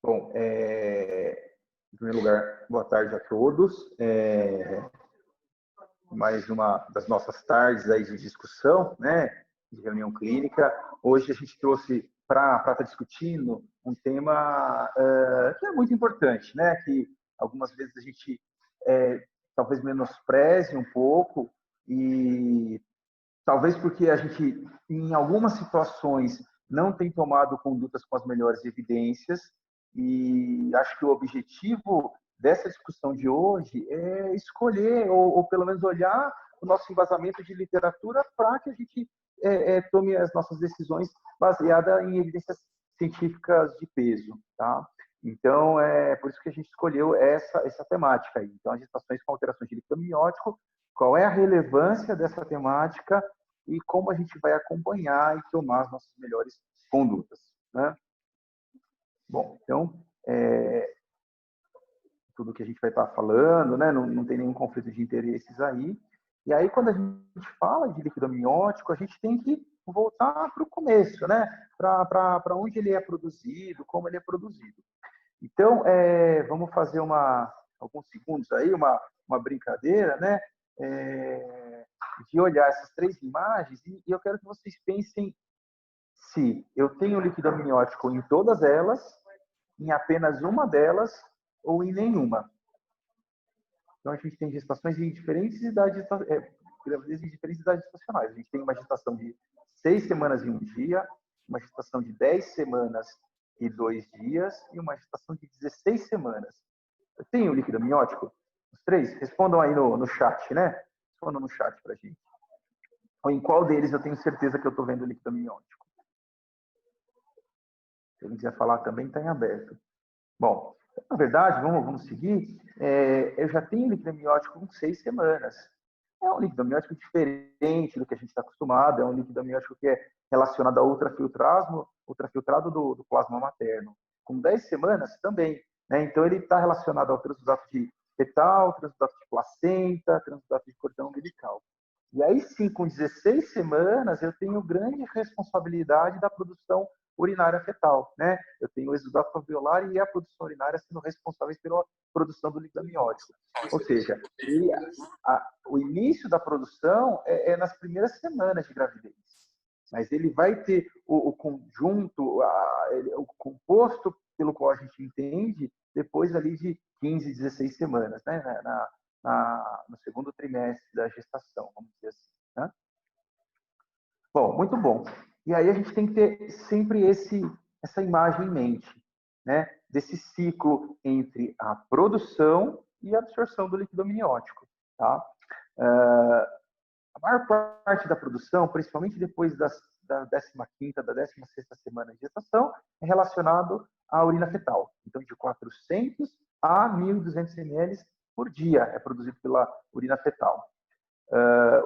Bom, em primeiro lugar, boa tarde a todos. Mais uma das nossas tardes aí de discussão, né, de reunião clínica. Hoje a gente trouxe para estar discutindo um tema que é muito importante, né, que algumas vezes a gente talvez menospreze um pouco e talvez porque a gente, em algumas situações, não tem tomado condutas com as melhores evidências, e acho que o objetivo dessa discussão de hoje é escolher, ou pelo menos olhar o nosso embasamento de literatura para que a gente tome as nossas decisões baseadas em evidências científicas de peso, tá? Então, é por isso que a gente escolheu essa temática aí. Então, as gestações com alterações de líquido amniótico, qual é a relevância dessa temática e como a gente vai acompanhar e tomar as nossas melhores condutas, né? Bom, então, tudo que a gente vai estar falando, né, não tem nenhum conflito de interesses aí. E aí, quando a gente fala de líquido amniótico, a gente tem que voltar para o começo, né? Para onde ele é produzido, como ele é produzido. Então, vamos fazer alguns segundos aí, uma brincadeira, né? De olhar essas três imagens e eu quero que vocês pensem se eu tenho líquido amniótico em todas elas, em apenas uma delas ou em nenhuma. Então, a gente tem gestações em diferentes idades, gravidez em diferentes idades gestacionais. A gente tem uma gestação de 6 semanas e 1 dia, uma gestação de 10 semanas e 2 dias e uma gestação de 16 semanas. Eu tenho líquido amniótico? Os três? Respondam aí no chat, né? Respondam no chat pra gente. Ou em qual deles eu tenho certeza que eu estou vendo líquido amniótico? Se ele quiser falar também, está em aberto. Bom, na verdade, vamos seguir. Eu já tenho líquido amniótico com 6 semanas. É um líquido amniótico diferente do que a gente está acostumado. É um líquido amniótico que é relacionado ao ultrafiltrado do plasma materno. Com 10 semanas também, né? Então, ele está relacionado ao transudato de fetal, transudato de placenta, transudato de cordão umbilical. E aí sim, com 16 semanas, eu tenho grande responsabilidade da produção urinária fetal, né? Eu tenho o exudato alveolar e a produção urinária sendo responsáveis pela produção do líquido amniótico. Ou seja, o início da produção é nas primeiras semanas de gravidez. Mas ele vai ter o conjunto, o composto pelo qual a gente entende depois ali de 15, 16 semanas, né? No segundo trimestre da gestação, vamos dizer assim, né? Bom, muito bom. E aí a gente tem que ter sempre essa imagem em mente, né? Desse ciclo entre a produção e a absorção do líquido amniótico, tá? A maior parte da produção, principalmente depois da 15ª, da 16ª semana de gestação, é relacionado à urina fetal. Então, de 400 a 1.200 ml por dia é produzido pela urina fetal.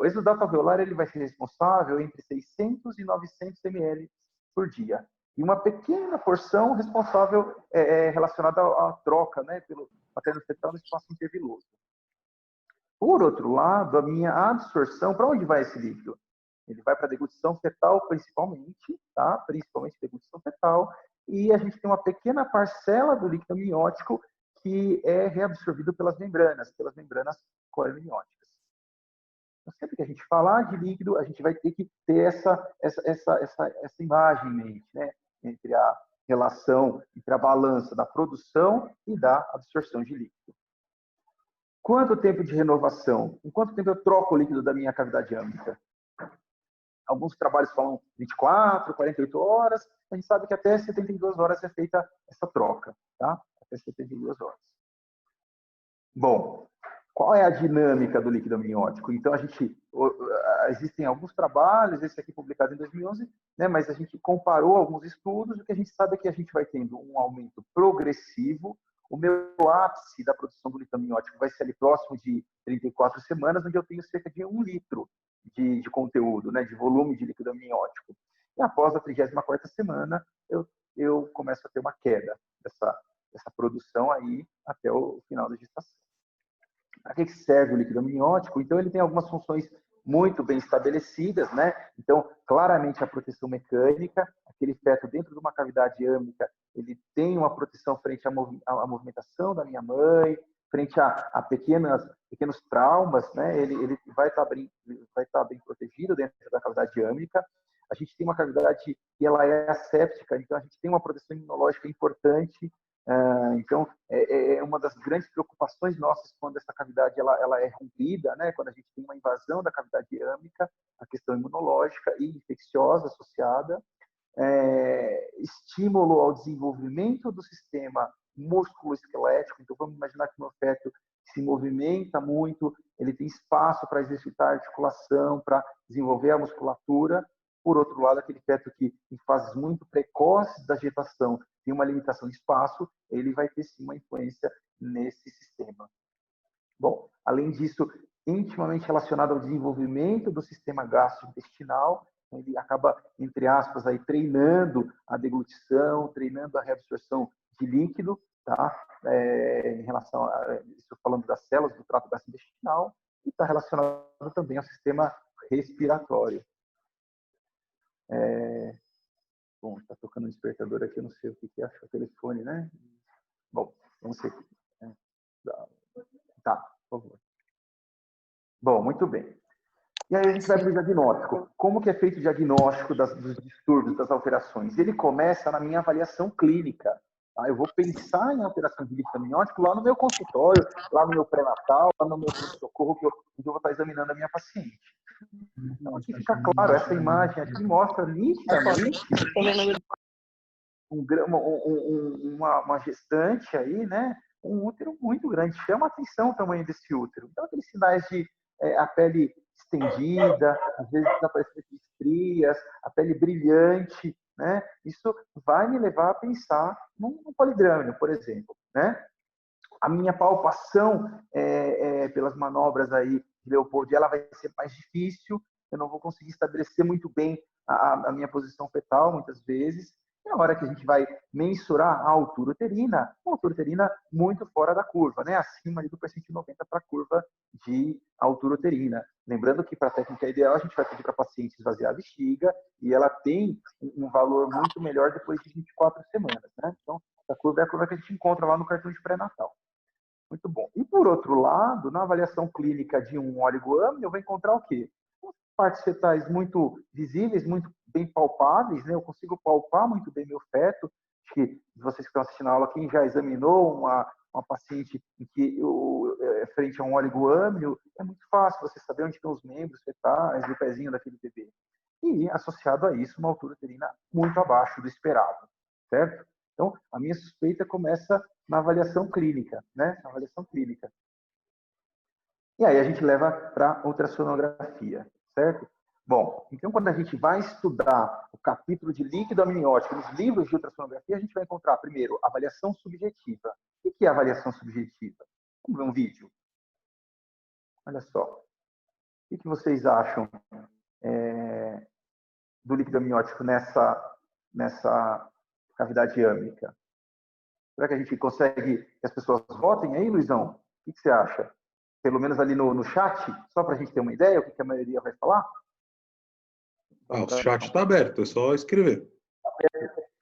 O exudato alveolar ele vai ser responsável entre 600 e 900 ml por dia. E uma pequena porção responsável relacionada à troca, né, pelo materno-fetal no espaço interviloso. Por outro lado, a minha absorção, para onde vai esse líquido? Ele vai para a deglutição fetal principalmente, tá? Principalmente deglutição fetal, e a gente tem uma pequena parcela do líquido amniótico que é reabsorvido pelas membranas coamnióticas. Então, sempre que a gente falar de líquido, a gente vai ter que ter essa imagem em mente, né? Entre a relação, entre a balança da produção e da absorção de líquido. Quanto tempo de renovação? Em quanto tempo eu troco o líquido da minha cavidade âmbica? Alguns trabalhos falam 24, 48 horas. A gente sabe que até 72 horas é feita essa troca, tá? Até 72 horas. Bom, qual é a dinâmica do líquido amniótico? Então, existem alguns trabalhos, esse aqui publicado em 2011, né, mas a gente comparou alguns estudos, o que a gente sabe é que a gente vai tendo um aumento progressivo. O meu ápice da produção do líquido amniótico vai ser ali próximo de 34 semanas, onde eu tenho cerca de 1 litro de conteúdo, né, de volume de líquido amniótico. E após a 34ª semana, eu começo a ter uma queda dessa produção aí até o final da gestação. Para que serve o líquido amniótico? Então, ele tem algumas funções muito bem estabelecidas, né? Então, claramente a proteção mecânica, aquele feto dentro de uma cavidade âmica, ele tem uma proteção frente à movimentação da minha mãe, frente a pequenos traumas, né? Ele vai estar bem protegido dentro da cavidade âmica. A gente tem uma cavidade que ela é asséptica, então a gente tem uma proteção imunológica importante. Então, é uma das grandes preocupações nossas quando essa cavidade ela é rompida, né? Quando a gente tem uma invasão da cavidade âmica, a questão imunológica e infecciosa associada. Estímulo ao desenvolvimento do sistema músculo-esquelético. Então, vamos imaginar que o meu feto se movimenta muito, ele tem espaço para exercitar a articulação, para desenvolver a musculatura. Por outro lado, aquele feto que, em fases muito precoces da gestação, tem uma limitação de espaço, ele vai ter sim uma influência nesse sistema. Bom, além disso, intimamente relacionado ao desenvolvimento do sistema gastrointestinal, ele acaba, entre aspas, aí, treinando a deglutição, treinando a reabsorção de líquido, tá? Em relação a isso, falando das células do trato gastrointestinal, e está relacionado também ao sistema respiratório. Bom, está tocando um despertador aqui, eu não sei o que é, acho que é o telefone, né? Bom, vamos ver aqui. Tá, por favor. Bom, muito bem. E aí a gente vai para o diagnóstico. Como que é feito o diagnóstico dos distúrbios, das alterações? Ele começa na minha avaliação clínica. Tá? Eu vou pensar em alteração de líquido amniótico lá no meu consultório, lá no meu pré-natal, lá no meu pronto-socorro, que eu vou estar examinando a minha paciente. Então, aqui fica claro, essa imagem aqui mostra nitidamente uma gestante aí, né? Um útero muito grande. Chama a atenção o tamanho desse útero. Então, aqueles sinais de a pele estendida, às vezes desaparecendo de estrias, a pele brilhante, né? Isso vai me levar a pensar num polidrâmino, por exemplo, né? A minha palpação pelas manobras aí de Leopold, ela vai ser mais difícil, eu não vou conseguir estabelecer muito bem a minha posição fetal, muitas vezes. E na hora que a gente vai mensurar a altura uterina, uma altura uterina muito fora da curva, né? Acima do percentil 90 para a curva de altura uterina. Lembrando que para a técnica ideal, a gente vai pedir para a paciente esvaziar a bexiga e ela tem um valor muito melhor depois de 24 semanas, né? Então, a curva é a curva que a gente encontra lá no cartão de pré-natal. Muito bom. E, por outro lado, na avaliação clínica de um oligoâmnio, eu vou encontrar o quê? Partes fetais muito visíveis, muito bem palpáveis, né? Eu consigo palpar muito bem meu feto. Acho que vocês que estão assistindo a aula, quem já examinou uma paciente em que frente a um oligoâmnio, é muito fácil você saber onde estão os membros fetais, o pezinho daquele bebê. E, associado a isso, uma altura uterina muito abaixo do esperado, certo? Então, a minha suspeita começa na avaliação clínica, né? Na avaliação clínica. E aí a gente leva para ultrassonografia, certo? Bom, então quando a gente vai estudar o capítulo de líquido amniótico nos livros de ultrassonografia, a gente vai encontrar, primeiro, avaliação subjetiva. O que é avaliação subjetiva? Vamos ver um vídeo. Olha só. O que vocês acham do líquido amniótico nessa cavidade âmica? Será que a gente consegue que as pessoas votem aí, Luizão? O que você acha? Pelo menos ali no chat, só para a gente ter uma ideia, o que a maioria vai falar? O chat está aberto, é só escrever.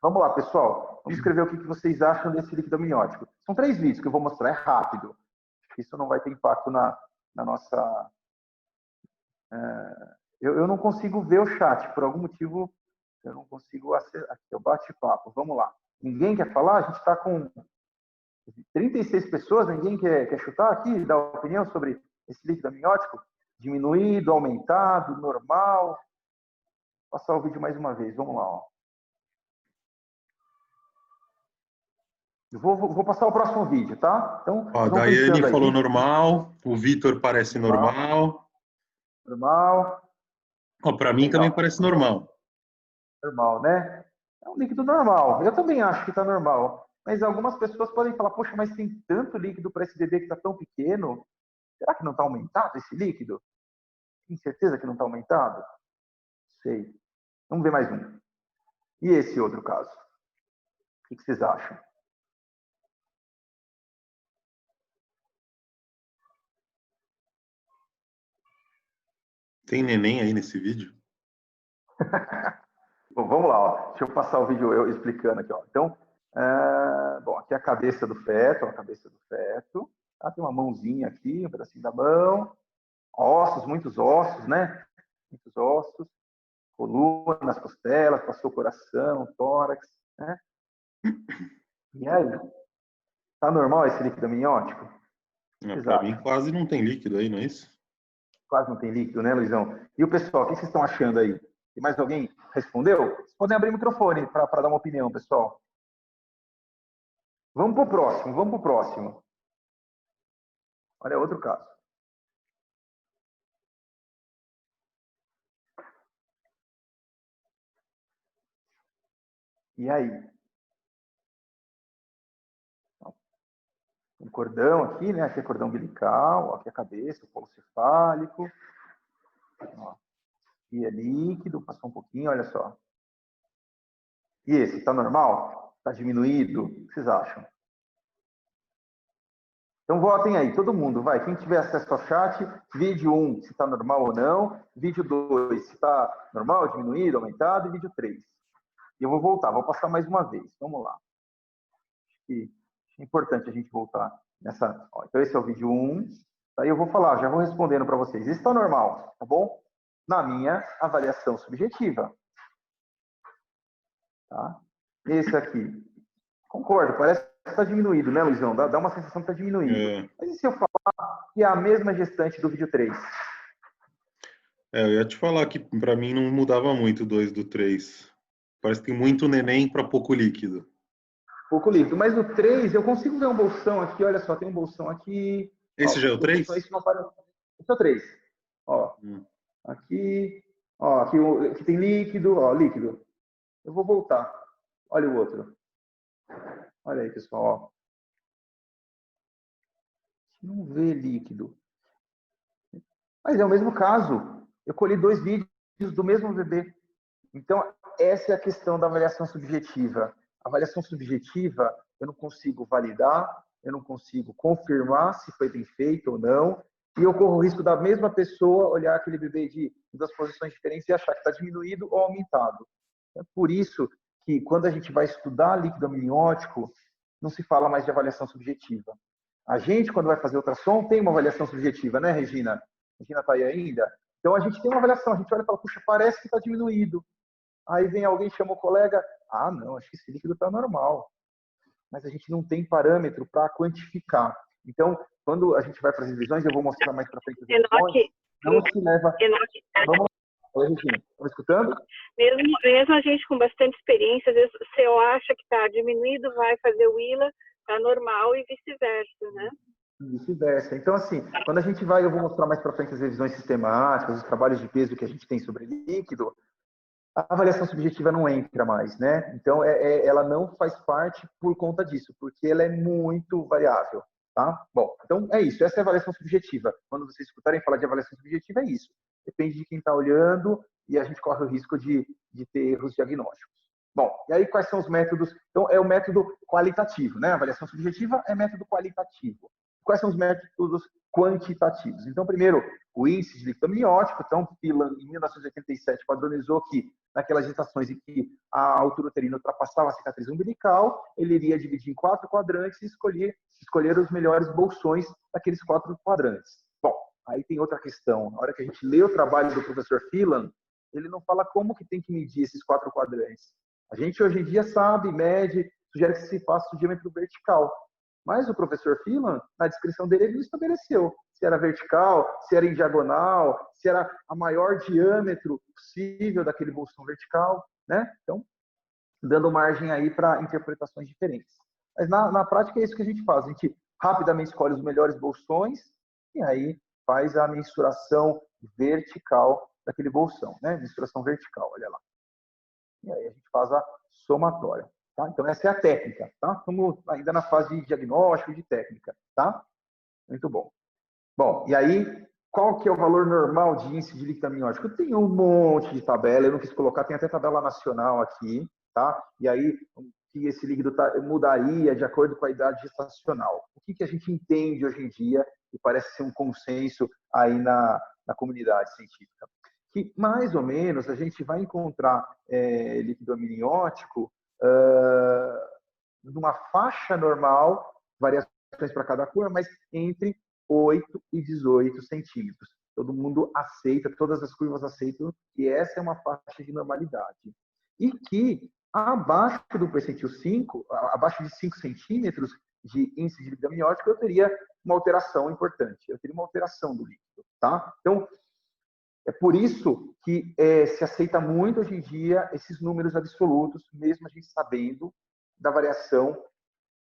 Vamos lá, pessoal. Vamos escrever o que vocês acham desse líquido amniótico. São 3 vídeos que eu vou mostrar, é rápido. Isso não vai ter impacto na nossa... Eu não consigo ver o chat, por algum motivo eu não consigo acessar. Aqui, o bate-papo. Vamos lá. Ninguém quer falar? A gente está com 36 pessoas, ninguém quer chutar aqui, dar opinião sobre esse líquido amniótico? Diminuído, aumentado, normal? Vou passar o vídeo mais uma vez, vamos lá. Ó. Eu vou passar o próximo vídeo, tá? Então, a Daiane falou normal, o Vitor parece normal. Normal. Para mim também parece normal. Normal, né? É um líquido normal. Eu também acho que está normal. Mas algumas pessoas podem falar, poxa, mas tem tanto líquido para esse bebê que está tão pequeno. Será que não está aumentado esse líquido? Tem certeza que não está aumentado? Sei. Vamos ver mais um. E esse outro caso? O que vocês acham? Tem neném aí nesse vídeo? Bom, vamos lá, ó. Deixa eu passar o vídeo eu explicando aqui, ó. Então, bom, aqui é a cabeça do feto, ó, a cabeça do feto. Tá? Tem uma mãozinha aqui, um pedacinho da mão. Ossos, muitos ossos, né? Muitos ossos. Coluna, as costelas, passou o coração, o tórax, né? E aí? Tá normal esse líquido amniótico? Para mim, Exato. quase não tem líquido aí, não é isso? Quase não tem líquido, né, Luizão? E o pessoal, o que vocês estão achando aí? Tem mais alguém respondeu? Vocês podem abrir o microfone para dar uma opinião, pessoal. Vamos para o próximo, vamos para o próximo. Olha, outro caso. E aí? Um cordão aqui, né? Aqui é cordão umbilical, aqui é a cabeça, o polo cefálico. Ó. E é líquido, passou um pouquinho, olha só. E esse, tá normal? Tá diminuído? O que vocês acham? Então votem aí, todo mundo, vai. Quem tiver acesso ao chat, vídeo 1, se está normal ou não. Vídeo 2, se está normal, diminuído, aumentado. E vídeo 3. E eu vou voltar, vou passar mais uma vez. Vamos lá. E é importante a gente voltar nessa. Ó, então esse é o vídeo 1. Aí eu vou falar, já vou respondendo para vocês. Isso está normal, tá bom? Na minha avaliação subjetiva. Tá? Esse aqui. Concordo, parece que está diminuído, né, Luizão? Dá uma sensação que está diminuindo. É. Mas e se eu falar que é a mesma gestante do vídeo 3? Eu ia te falar que para mim não mudava muito o 2 do 3. Parece que tem muito neném para pouco líquido. Pouco líquido. Mas no 3, eu consigo ver um bolsão aqui. Olha só, tem um bolsão aqui. Esse Ó, já é o o bolsão, 3? esse não para. Esse é o 3. Ó, aqui. Ó, aqui tem líquido. Ó, líquido. Eu vou voltar. Olha o outro. Olha aí, pessoal. Ó. Não vê líquido. Mas é o mesmo caso. Eu colhi 2 vídeos do mesmo bebê. Então, essa é a questão da avaliação subjetiva. A avaliação subjetiva, eu não consigo validar, eu não consigo confirmar se foi bem feito ou não, e eu corro o risco da mesma pessoa olhar aquele bebê de duas posições diferentes e achar que está diminuído ou aumentado. É por isso que, quando a gente vai estudar líquido amniótico, não se fala mais de avaliação subjetiva. A gente, quando vai fazer ultrassom, tem uma avaliação subjetiva, né, Regina? Regina está aí ainda? Então, a gente tem uma avaliação, a gente olha e fala, puxa, parece que está diminuído. Aí vem alguém, chama o colega, ah, não, acho que esse líquido está normal. Mas a gente não tem parâmetro para quantificar. Então, quando a gente vai para as revisões, eu vou mostrar mais para frente as revisões, não se leva... Vamos lá. Oi, Regina, estão me escutando? Mesmo a gente com bastante experiência, às vezes você acha que está diminuído, vai fazer o ILA, está normal e vice-versa, né? Vice-versa. Então, assim, quando a gente vai, eu vou mostrar mais para frente as revisões sistemáticas, os trabalhos de peso que a gente tem sobre líquido, a avaliação subjetiva não entra mais, né? Então, ela não faz parte por conta disso, porque ela é muito variável, tá? Bom, então é isso. Essa é a avaliação subjetiva. Quando vocês escutarem falar de avaliação subjetiva, é isso. Depende de quem está olhando e a gente corre o risco de ter erros diagnósticos. Bom, e aí quais são os métodos? Então, é o método qualitativo, né? A avaliação subjetiva é método qualitativo. Quais são os métodos quantitativos? Então, primeiro, o índice de líquido amniótico. Então, Phelan, em 1987, padronizou que naquelas gestações em que a altura uterina ultrapassava a cicatriz umbilical, ele iria dividir em 4 quadrantes e escolher os melhores bolsões daqueles 4 quadrantes. Bom, aí tem outra questão. Na hora que a gente lê o trabalho do professor Phelan, ele não fala como que tem que medir esses 4 quadrantes. A gente hoje em dia sabe, mede, sugere que se faça o diâmetro vertical. Mas o professor Phelan, na descrição dele, ele não estabeleceu se era vertical, se era em diagonal, se era a maior diâmetro possível daquele bolsão vertical, né? Então, dando margem aí para interpretações diferentes. Mas na prática é isso que a gente faz. A gente rapidamente escolhe os melhores bolsões e aí faz a mensuração vertical daquele bolsão, né? Mensuração vertical, olha lá. E aí a gente faz a somatória. Tá? Então, essa é a técnica. Tá? Estamos ainda na fase de diagnóstico, de técnica. Tá? Muito bom. Bom, e aí, qual que é o valor normal de índice de líquido amniótico? Tem um monte de tabela, eu não quis colocar, tem até tabela nacional aqui. Tá? E aí, que esse líquido mudaria de acordo com a idade gestacional. O que a gente entende hoje em dia, e parece ser um consenso aí na comunidade científica? que mais ou menos a gente vai encontrar líquido amniótico numa faixa normal, variações para cada cor, mas entre 8 e 18 centímetros. Todo mundo aceita, todas as curvas aceitam que essa é uma faixa de normalidade. E que abaixo do percentil 5, abaixo de 5 centímetros de índice de líquido amniótico, eu teria uma alteração importante. Eu teria uma alteração do líquido, tá? Então, é por isso que se aceita muito hoje em dia esses números absolutos, mesmo a gente sabendo da variação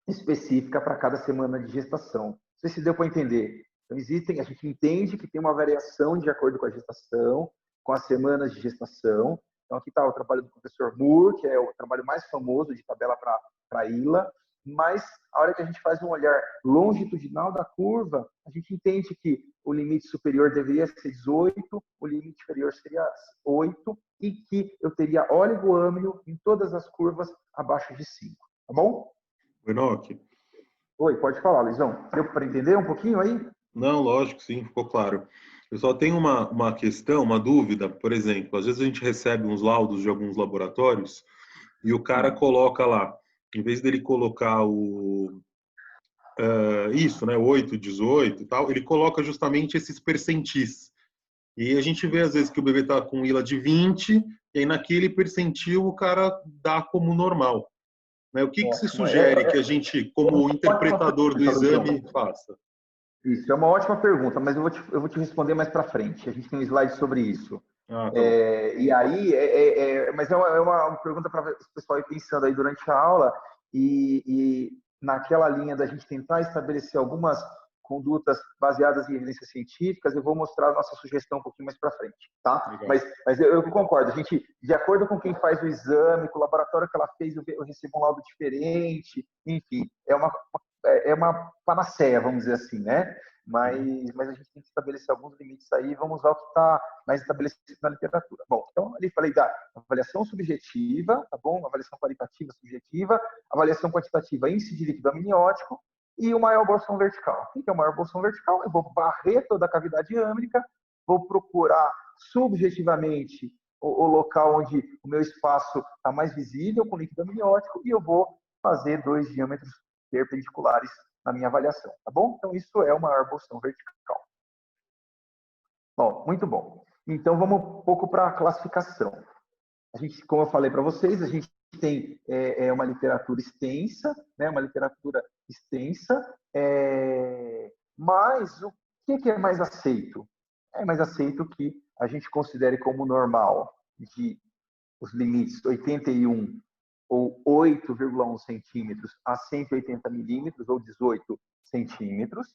específica para cada semana de gestação. Não sei se deu para entender. Então, a gente entende que tem uma variação de acordo com a gestação, com as semanas de gestação. Então, aqui está o trabalho do professor Moore, que é o trabalho mais famoso de tabela para ILA, mas a hora que a gente faz um olhar longitudinal da curva, a gente entende que o limite superior deveria ser 18, o limite inferior seria 8, e que eu teria oligoâmnio em todas as curvas abaixo de 5. Tá bom? Enoque. Oi, pode falar, Luizão. Deu para entender um pouquinho aí? Não, lógico, sim, ficou claro. Eu só tenho uma questão, uma dúvida, por exemplo, às vezes a gente recebe uns laudos de alguns laboratórios e o cara coloca lá, em vez dele colocar isso, né, 8, 18 e tal, ele coloca justamente esses percentis. E a gente vê às vezes que o bebê está com ILA de 20, e aí naquele percentil o cara dá como normal. Né? O que se sugere que a gente, como interpretador do exame, faça? Isso, é uma ótima pergunta, mas eu vou te responder mais para frente. A gente tem um slide sobre isso. Ah, tá bom. E aí, mas é uma pergunta para o pessoal ir pensando aí durante a aula e naquela linha da gente tentar estabelecer algumas condutas baseadas em evidências científicas, eu vou mostrar a nossa sugestão um pouquinho mais para frente, tá? Mas eu concordo, a gente, de acordo com quem faz o exame, com o laboratório que ela fez, eu recebo um laudo diferente, enfim, é uma panaceia, vamos dizer assim, né? Mas a gente tem que estabelecer alguns limites aí e vamos usar o que está mais estabelecido na literatura. Bom, então ali falei da avaliação subjetiva, tá bom? Avaliação qualitativa subjetiva, avaliação quantitativa índice de líquido amniótico e o maior bolsão vertical. O que é o maior bolsão vertical? Eu vou varrer toda a cavidade âmbrica, vou procurar subjetivamente o local onde o meu espaço está mais visível com líquido amniótico e eu vou fazer 2 diâmetros perpendiculares na minha avaliação, tá bom? Então, isso é o maior bolsão vertical. Bom, muito bom. Então, vamos um pouco para a classificação. A gente, como eu falei para vocês, a gente tem uma literatura extensa, né? Mas o que é mais aceito? É mais aceito que a gente considere como normal de os limites 81 ou 8,1 centímetros a 180 milímetros ou 18 centímetros.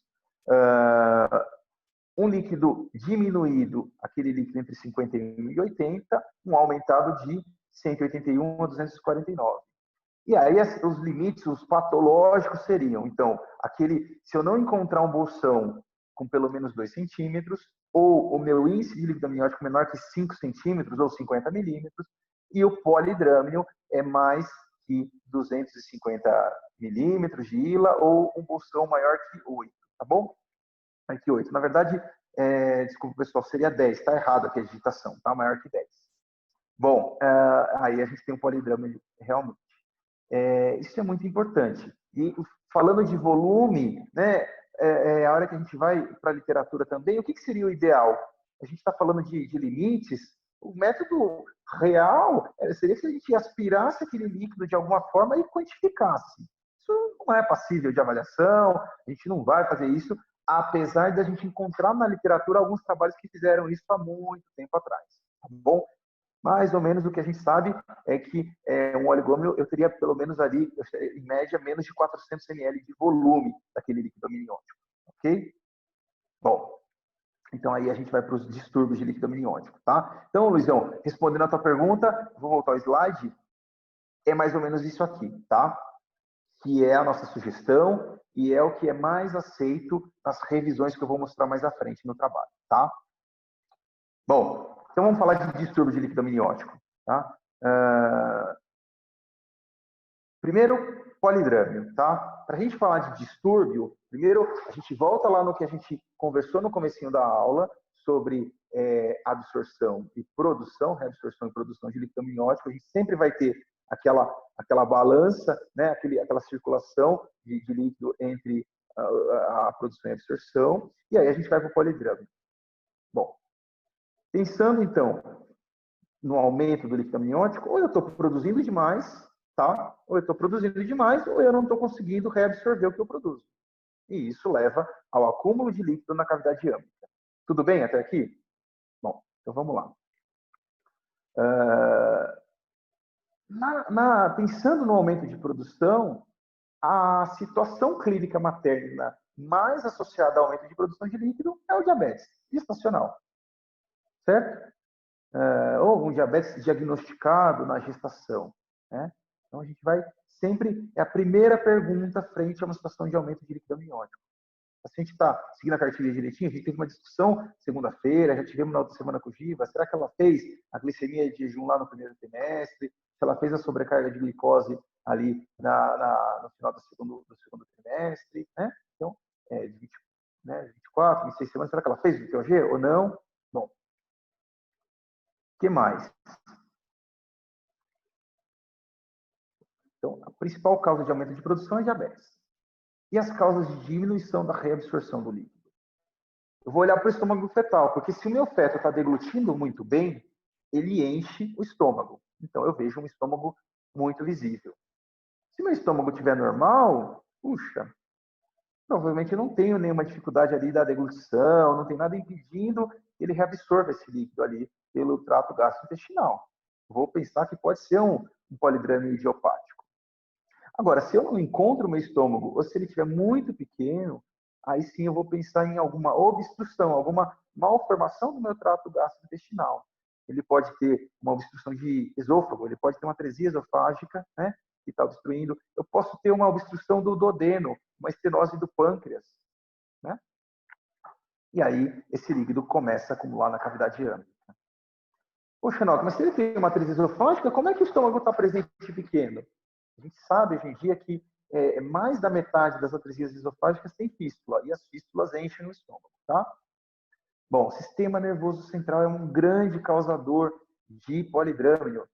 Um líquido diminuído, aquele líquido entre 51 e 80, um aumentado de 181 a 249. E aí os limites, os patológicos seriam, então, se eu não encontrar um bolsão com pelo menos 2 centímetros, ou o meu índice de líquido amniótico menor que 5 centímetros ou 50 milímetros, e o polidrâmino é mais que 250 milímetros de ILA ou um bolsão maior que 8, tá bom? Maior que 8. Na verdade, desculpa pessoal, seria 10, tá errado aqui a digitação, tá? Maior que 10. Bom, aí a gente tem um polidrâmino realmente. Isso é muito importante. E falando de volume, né, a hora que a gente vai para a literatura também, o que seria o ideal? A gente está falando de limites. O método real seria se a gente aspirasse aquele líquido de alguma forma e quantificasse. Isso não é passível de avaliação, a gente não vai fazer isso, apesar de a gente encontrar na literatura alguns trabalhos que fizeram isso há muito tempo atrás. Tá bom? Mais ou menos o que a gente sabe é que um oligômero eu teria pelo menos ali, em média, menos de 400 ml de volume daquele líquido amniótico. Ok? Bom, então aí a gente vai para os distúrbios de líquido amniótico, tá? Então, Luizão, respondendo a tua pergunta, vou voltar ao slide, é mais ou menos isso aqui, tá? Que é a nossa sugestão e é o que é mais aceito nas revisões que eu vou mostrar mais à frente no trabalho, tá? Bom, então vamos falar de distúrbio de líquido amniótico, tá? Primeiro, polidrâmio, tá? Para a gente falar de distúrbio, primeiro a gente volta lá no que a gente conversou no comecinho da aula sobre absorção e produção, reabsorção e produção de líquido amniótico, a gente sempre vai ter aquela balança, né, aquela circulação de líquido entre a produção e a absorção, e aí a gente vai para o polidrama. Bom, pensando então no aumento do líquido amniótico, ou eu estou produzindo demais, tá? Ou eu estou produzindo demais, ou eu não estou conseguindo reabsorver o que eu produzo. E isso leva ao acúmulo de líquido na cavidade âmbica. Tudo bem até aqui? Bom, então vamos lá. Pensando no aumento de produção, a situação clínica materna mais associada ao aumento de produção de líquido é o diabetes gestacional, certo? Ou um diabetes diagnosticado na gestação, né? Então a gente vai sempre, é a primeira pergunta frente a uma situação de aumento de líquido amniótico. Se a gente está seguindo a cartilha direitinho, a gente teve uma discussão segunda-feira, já tivemos na outra semana com o Giva, será que ela fez a glicemia de jejum lá no primeiro trimestre? Se ela fez a sobrecarga de glicose ali no final do segundo trimestre, né? Então, de 20, né, 24, 26 semanas, será que ela fez o VTOG ou não? Bom, o que mais? Então, a principal causa de aumento de produção é diabetes. E as causas de diminuição da reabsorção do líquido? Eu vou olhar para o estômago fetal, porque se o meu feto está deglutindo muito bem, ele enche o estômago. Então, eu vejo um estômago muito visível. Se meu estômago estiver normal, puxa, provavelmente eu não tenho nenhuma dificuldade ali da deglutição, não tem nada impedindo que ele reabsorva esse líquido ali pelo trato gastrointestinal. Vou pensar que pode ser um polidrama idiopático. Agora, se eu não encontro o meu estômago, ou se ele estiver muito pequeno, aí sim eu vou pensar em alguma obstrução, alguma malformação do meu trato gastrointestinal. Ele pode ter uma obstrução de esôfago, ele pode ter uma atresia esofágica, né, que está obstruindo. Eu posso ter uma obstrução do duodeno, uma estenose do pâncreas, né? E aí esse líquido começa a acumular na cavidade âmbica. Poxa, Noca, mas se ele tem uma atresia esofágica, como é que o estômago está presente pequeno? A gente sabe hoje em dia que mais da metade das atresias esofágicas tem fístula, e as fístulas enchem o estômago, tá? Bom, o sistema nervoso central é um grande causador de polidrama.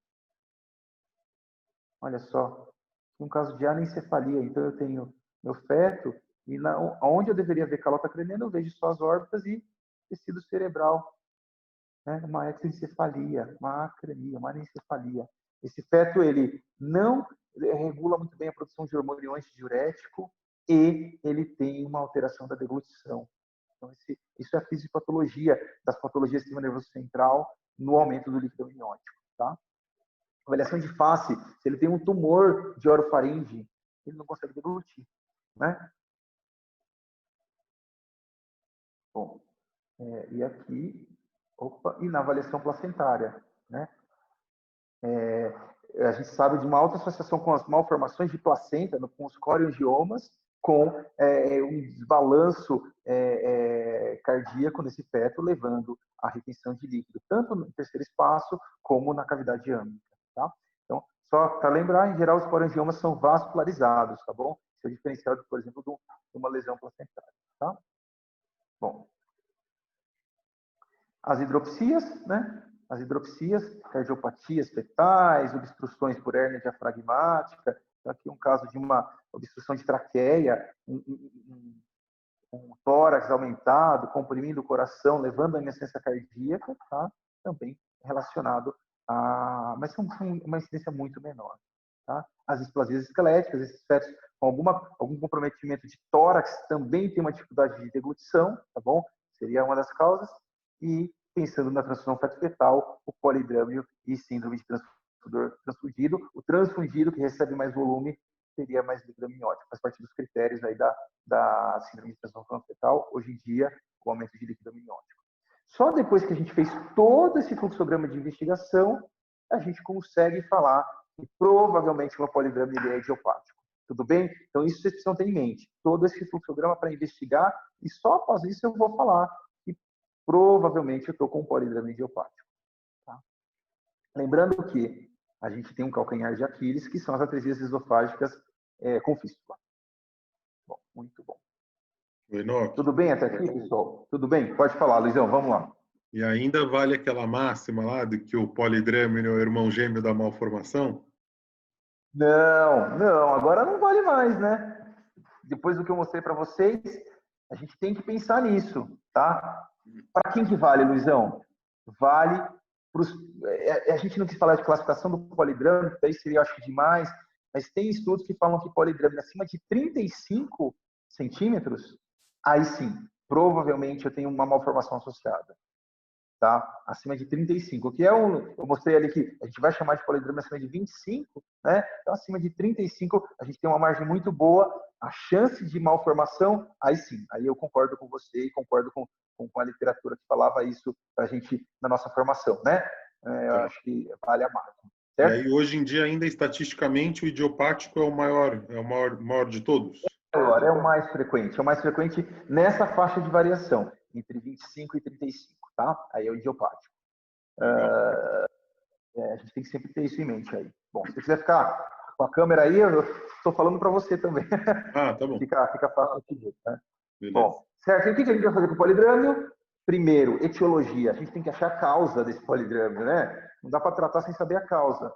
Olha só, um caso de anencefalia. Então, eu tenho meu feto, e onde eu deveria ver calota craniana, eu vejo só as órbitas e tecido cerebral. Né? Uma exencefalia, uma acremia, uma anencefalia. Esse feto, ele não regula muito bem a produção de hormônio antidiurético e ele tem uma alteração da deglutição. Então, isso é a fisiopatologia das patologias do sistema nervoso central no aumento do líquido amniótico, tá? Avaliação de face, se ele tem um tumor de orofaringe, ele não consegue deglutir, né? Bom, e aqui, e na avaliação placentária, né? A gente sabe de uma alta associação com as malformações de placenta, com os coriangiomas, com um desbalanço cardíaco nesse feto, levando à retenção de líquido, tanto no terceiro espaço como na cavidade âmbica, tá? Então, só para lembrar, em geral, os coriangiomas são vascularizados, tá bom? Isso é diferenciado, por exemplo, de uma lesão placentária, tá? Bom, as hidropsias, né? As hidropsias, cardiopatias fetais, obstruções por hérnia diafragmática. Então, aqui um caso de uma obstrução de traqueia, um tórax aumentado, comprimindo o coração, levando à insuficiência cardíaca, tá? Também relacionado a... mas são uma incidência muito menor. Tá? As displasias esqueléticas, esses fetos com algum comprometimento de tórax também tem uma dificuldade de deglutição, tá bom? Seria uma das causas. E pensando na transfusão feto-fetal, o polidrâmio e síndrome de transfundido. O transfundido, que recebe mais volume, teria mais líquido amniótico. Faz parte dos critérios aí da síndrome de transfusão fetal, hoje em dia, o aumento de líquido amniótico. Só depois que a gente fez todo esse fluxograma de investigação, a gente consegue falar que provavelmente uma polidrama é idiopático. Tudo bem? Então, isso vocês precisam ter em mente. Todo esse fluxograma para investigar, e só após isso eu vou falar que provavelmente eu estou com um polidrama idiopático. Tá? Lembrando que a gente tem um calcanhar de Aquiles, que são as atresias esofágicas com fístula. Bom, muito bom. Enoque. Tudo bem até aqui, pessoal? Tudo bem? Pode falar, Luizão, vamos lá. E ainda vale aquela máxima lá de que o polidrâmino é o irmão gêmeo da malformação? Não, agora não vale mais, né? Depois do que eu mostrei para vocês, a gente tem que pensar nisso, tá? Para quem que vale, Luizão? Vale para os... A gente não quis falar de classificação do polidrâmico, daí seria, acho que, demais, mas tem estudos que falam que polidrâmico acima de 35 centímetros, aí sim, provavelmente eu tenho uma malformação associada. Tá? Acima de 35, que é eu mostrei ali que a gente vai chamar de polidrâmico acima de 25, né? Então, acima de 35, a gente tem uma margem muito boa, a chance de malformação, aí sim, aí eu concordo com você e concordo com a literatura que falava isso para a gente na nossa formação, né? Eu Tá. acho que vale a máxima, E certo? aí, hoje em dia, ainda estatisticamente, o idiopático é o maior de todos. Agora, é o mais frequente nessa faixa de variação, entre 25 e 35, tá? Aí é o idiopático. Legal. A gente tem que sempre ter isso em mente aí. Bom, se você quiser ficar com a câmera aí, eu estou falando para você também. Ah, tá bom. fica fácil de ver, né? Beleza. Bom, certo. E o que a gente vai fazer com o polidrâmio? Primeiro, etiologia. A gente tem que achar a causa desse polidrâmio, né? Não dá para tratar sem saber a causa.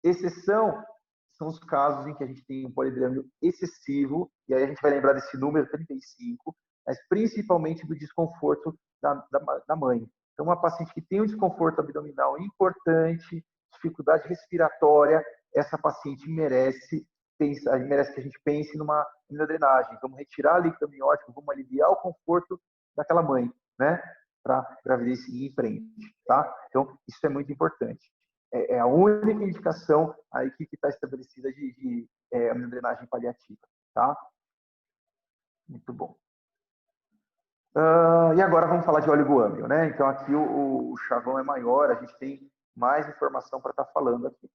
Exceção são os casos em que a gente tem um polidrâmio excessivo, e aí a gente vai lembrar desse número 35, mas principalmente do desconforto da mãe. Então, uma paciente que tem um desconforto abdominal importante, dificuldade respiratória, essa paciente merece que a gente pense numa drenagem. Vamos retirar a líquido amniótico, vamos aliviar o conforto daquela mãe, né? Para a gravidez seguir em frente, tá? Então, isso é muito importante. É a única indicação aí que está estabelecida de drenagem paliativa, tá? Muito bom. E agora vamos falar de oligoâmio, né? Então aqui o chavão é maior, a gente tem mais informação para estar falando aqui.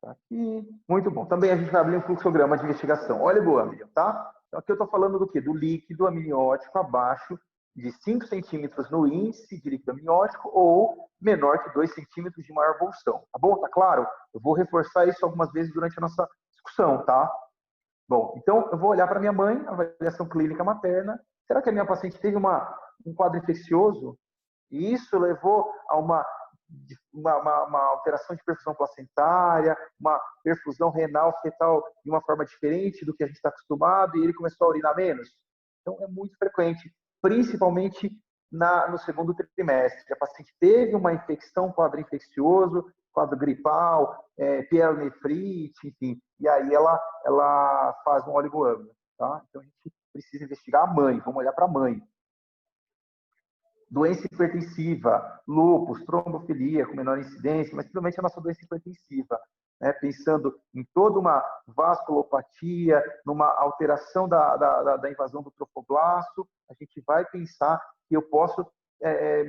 Aqui. Muito bom. Também a gente vai abrir um fluxograma de investigação. Oligoâmio, tá? Então aqui eu estou falando do quê? Do líquido amniótico abaixo de 5 centímetros no índice de líquido amniótico ou menor que 2 centímetros de maior bolsão. Tá bom? Tá claro? Eu vou reforçar isso algumas vezes durante a nossa discussão, tá? Bom, então eu vou olhar para minha mãe, avaliação clínica materna. Será que a minha paciente teve um quadro infeccioso? E isso levou a uma alteração de perfusão placentária, uma perfusão renal fetal de uma forma diferente do que a gente está acostumado, e ele começou a urinar menos? Então, é muito frequente, principalmente no segundo trimestre. A paciente teve uma infecção, quadro infeccioso, quadro gripal, pielonefrite, enfim, e aí ela faz um oligoâmio, tá? Então, a gente precisa investigar a mãe, vamos olhar para a mãe. Doença hipertensiva, lúpus, trombofilia com menor incidência, mas principalmente a nossa doença hipertensiva, né? Pensando em toda uma vasculopatia, numa alteração da invasão do trofoblasto, a gente vai pensar que eu posso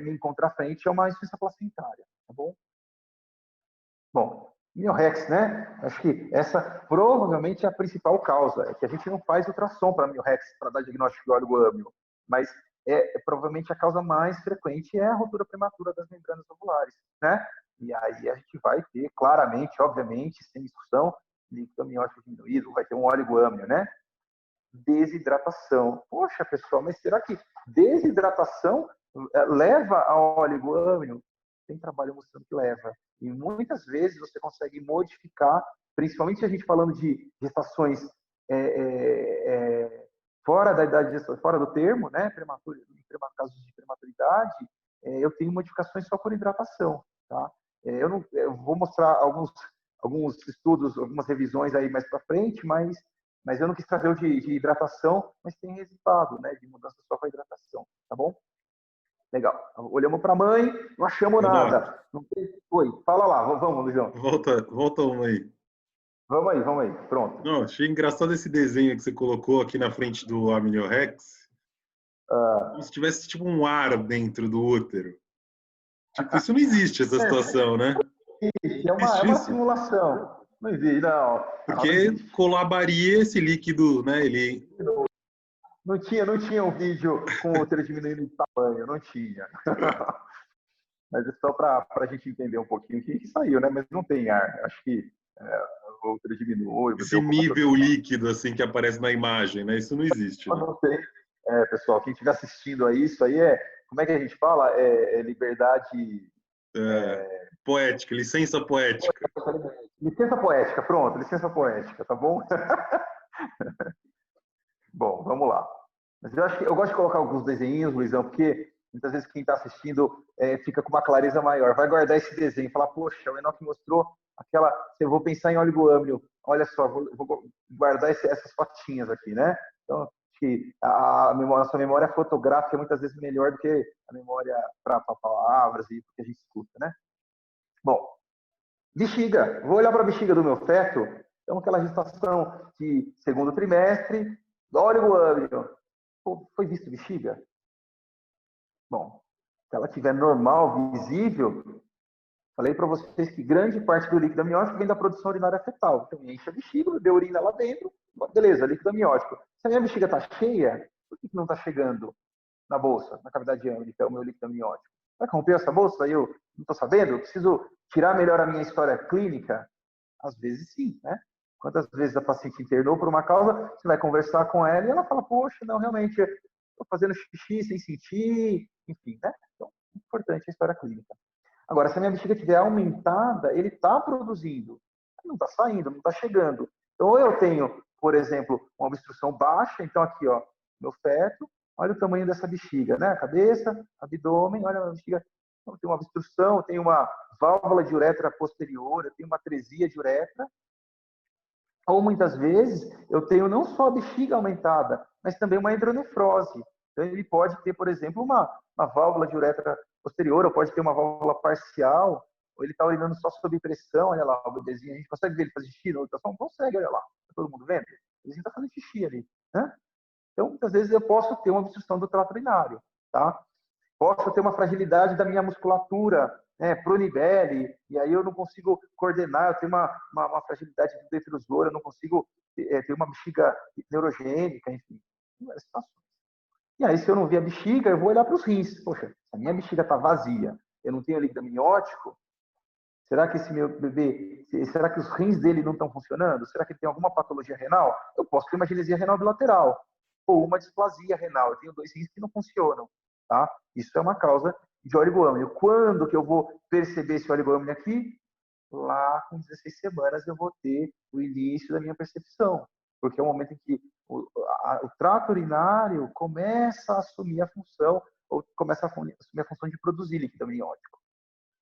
me encontrar frente a uma insuficiência placentária, tá bom? Bom, Miorex, né? Acho que essa provavelmente é a principal causa, é que a gente não faz ultrassom para Miorex, para dar diagnóstico de oligoâmio, mas provavelmente a causa mais frequente é a ruptura prematura das membranas ovulares, né? E aí a gente vai ter claramente, obviamente, sem discussão, líquido amniótico diminuído, vai ter um oligoâmio, né? Desidratação. Poxa, pessoal, mas será que desidratação leva ao oligoâmio? Tem trabalho mostrando que leva. E muitas vezes você consegue modificar, principalmente a gente falando de gestações fora da idade, fora do termo, né, casos de prematuridade, eu tenho modificações só por hidratação, tá? Eu vou mostrar alguns estudos, algumas revisões aí mais para frente, mas eu não quis trazer o de hidratação, mas tem resultado, né, de mudança só com a hidratação, tá bom? Legal. Olhamos para a mãe, não achamos nada. Não tem... Oi, fala lá, vamos, Luizão. Volta uma aí. Vamos aí, pronto. Não, achei engraçado esse desenho que você colocou aqui na frente do Amniorex. Como se tivesse tipo um ar dentro do útero. Tipo, isso não existe, essa situação, né? É uma simulação. Não existe, não. Porque não colabaria esse líquido, né? Ele... Não tinha um vídeo com o útero diminuindo de tamanho, não tinha. Mas é só para a gente entender um pouquinho o que saiu, né? Mas não tem ar. Acho que o útero diminui. Esse nível líquido, assim, que aparece na imagem, né? Isso não existe, né? Não tem. Pessoal, quem estiver assistindo a isso aí como é que a gente fala? Liberdade... Poética, licença poética. Licença poética, pronto, licença poética, tá bom? Bom, vamos lá. Mas eu acho que eu gosto de colocar alguns desenhinhos, Luizão, porque muitas vezes quem está assistindo fica com uma clareza maior. Vai guardar esse desenho e falar, poxa, o Enoque mostrou aquela... Eu vou pensar em oligoâmio. Olha só, vou guardar essas fotinhas aqui, né? Então, acho que a nossa memória fotográfica é muitas vezes melhor do que a memória para palavras e que a gente escuta, né? Bom, bexiga. Vou olhar para a bexiga do meu feto. Então, aquela gestação de segundo trimestre, oligoâmio. Foi visto bexiga? Bom, se ela estiver normal, visível, falei para vocês que grande parte do líquido amniótico vem da produção urinária fetal. Então, enche a bexiga, deu urina lá dentro, beleza, líquido amniótico. Se a minha bexiga está cheia, por que não está chegando na bolsa, na cavidade âmnica, o meu líquido amniótico? Vai romper essa bolsa? Eu não estou sabendo? Eu preciso tirar melhor a minha história clínica? Às vezes sim, né? Quantas vezes a paciente internou por uma causa, você vai conversar com ela e ela fala, poxa, não, realmente, estou fazendo xixi sem sentir, enfim, né? Então, importante a história clínica. Agora, se a minha bexiga estiver aumentada, ele está produzindo, não está saindo, não está chegando. Então, ou eu tenho, por exemplo, uma obstrução baixa, então aqui, ó, meu feto, olha o tamanho dessa bexiga, né? A cabeça, abdômen, olha a bexiga, então, tem uma obstrução, tem uma válvula de uretra posterior, eu tenho uma atresia de uretra, ou muitas vezes eu tenho não só a bexiga aumentada, mas também uma hidronefrose. Então, ele pode ter, por exemplo, uma válvula de uretra posterior, ou pode ter uma válvula parcial, ou ele está urinando só sob pressão, olha lá, o bebezinho, a gente consegue ver ele fazer xixi na ultrassom? Consegue, olha lá, tá todo mundo vendo? O bebezinho está fazendo xixi ali, né? Então, muitas vezes eu posso ter uma obstrução do trato urinário, tá? Posso ter uma fragilidade da minha musculatura, né, pronibele, e aí eu não consigo coordenar, eu tenho uma fragilidade do detrusor, eu não consigo ter uma bexiga neurogênica, enfim, várias situações. E aí, se eu não ver a bexiga, eu vou olhar para os rins. Poxa, se a minha bexiga está vazia, eu não tenho líquido amniótico, será que esse meu bebê, será que os rins dele não estão funcionando? Será que ele tem alguma patologia renal? Eu posso ter uma genesia renal bilateral ou uma displasia renal. Eu tenho 2 rins que não funcionam, tá? Isso é uma causa de oligoâmnio. Quando que eu vou perceber esse oligoâmnio aqui? Lá com 16 semanas eu vou ter o início da minha percepção, porque é o momento em que o trato urinário começa a assumir a função, ou começa a assumir a função de produzir líquido amniótico.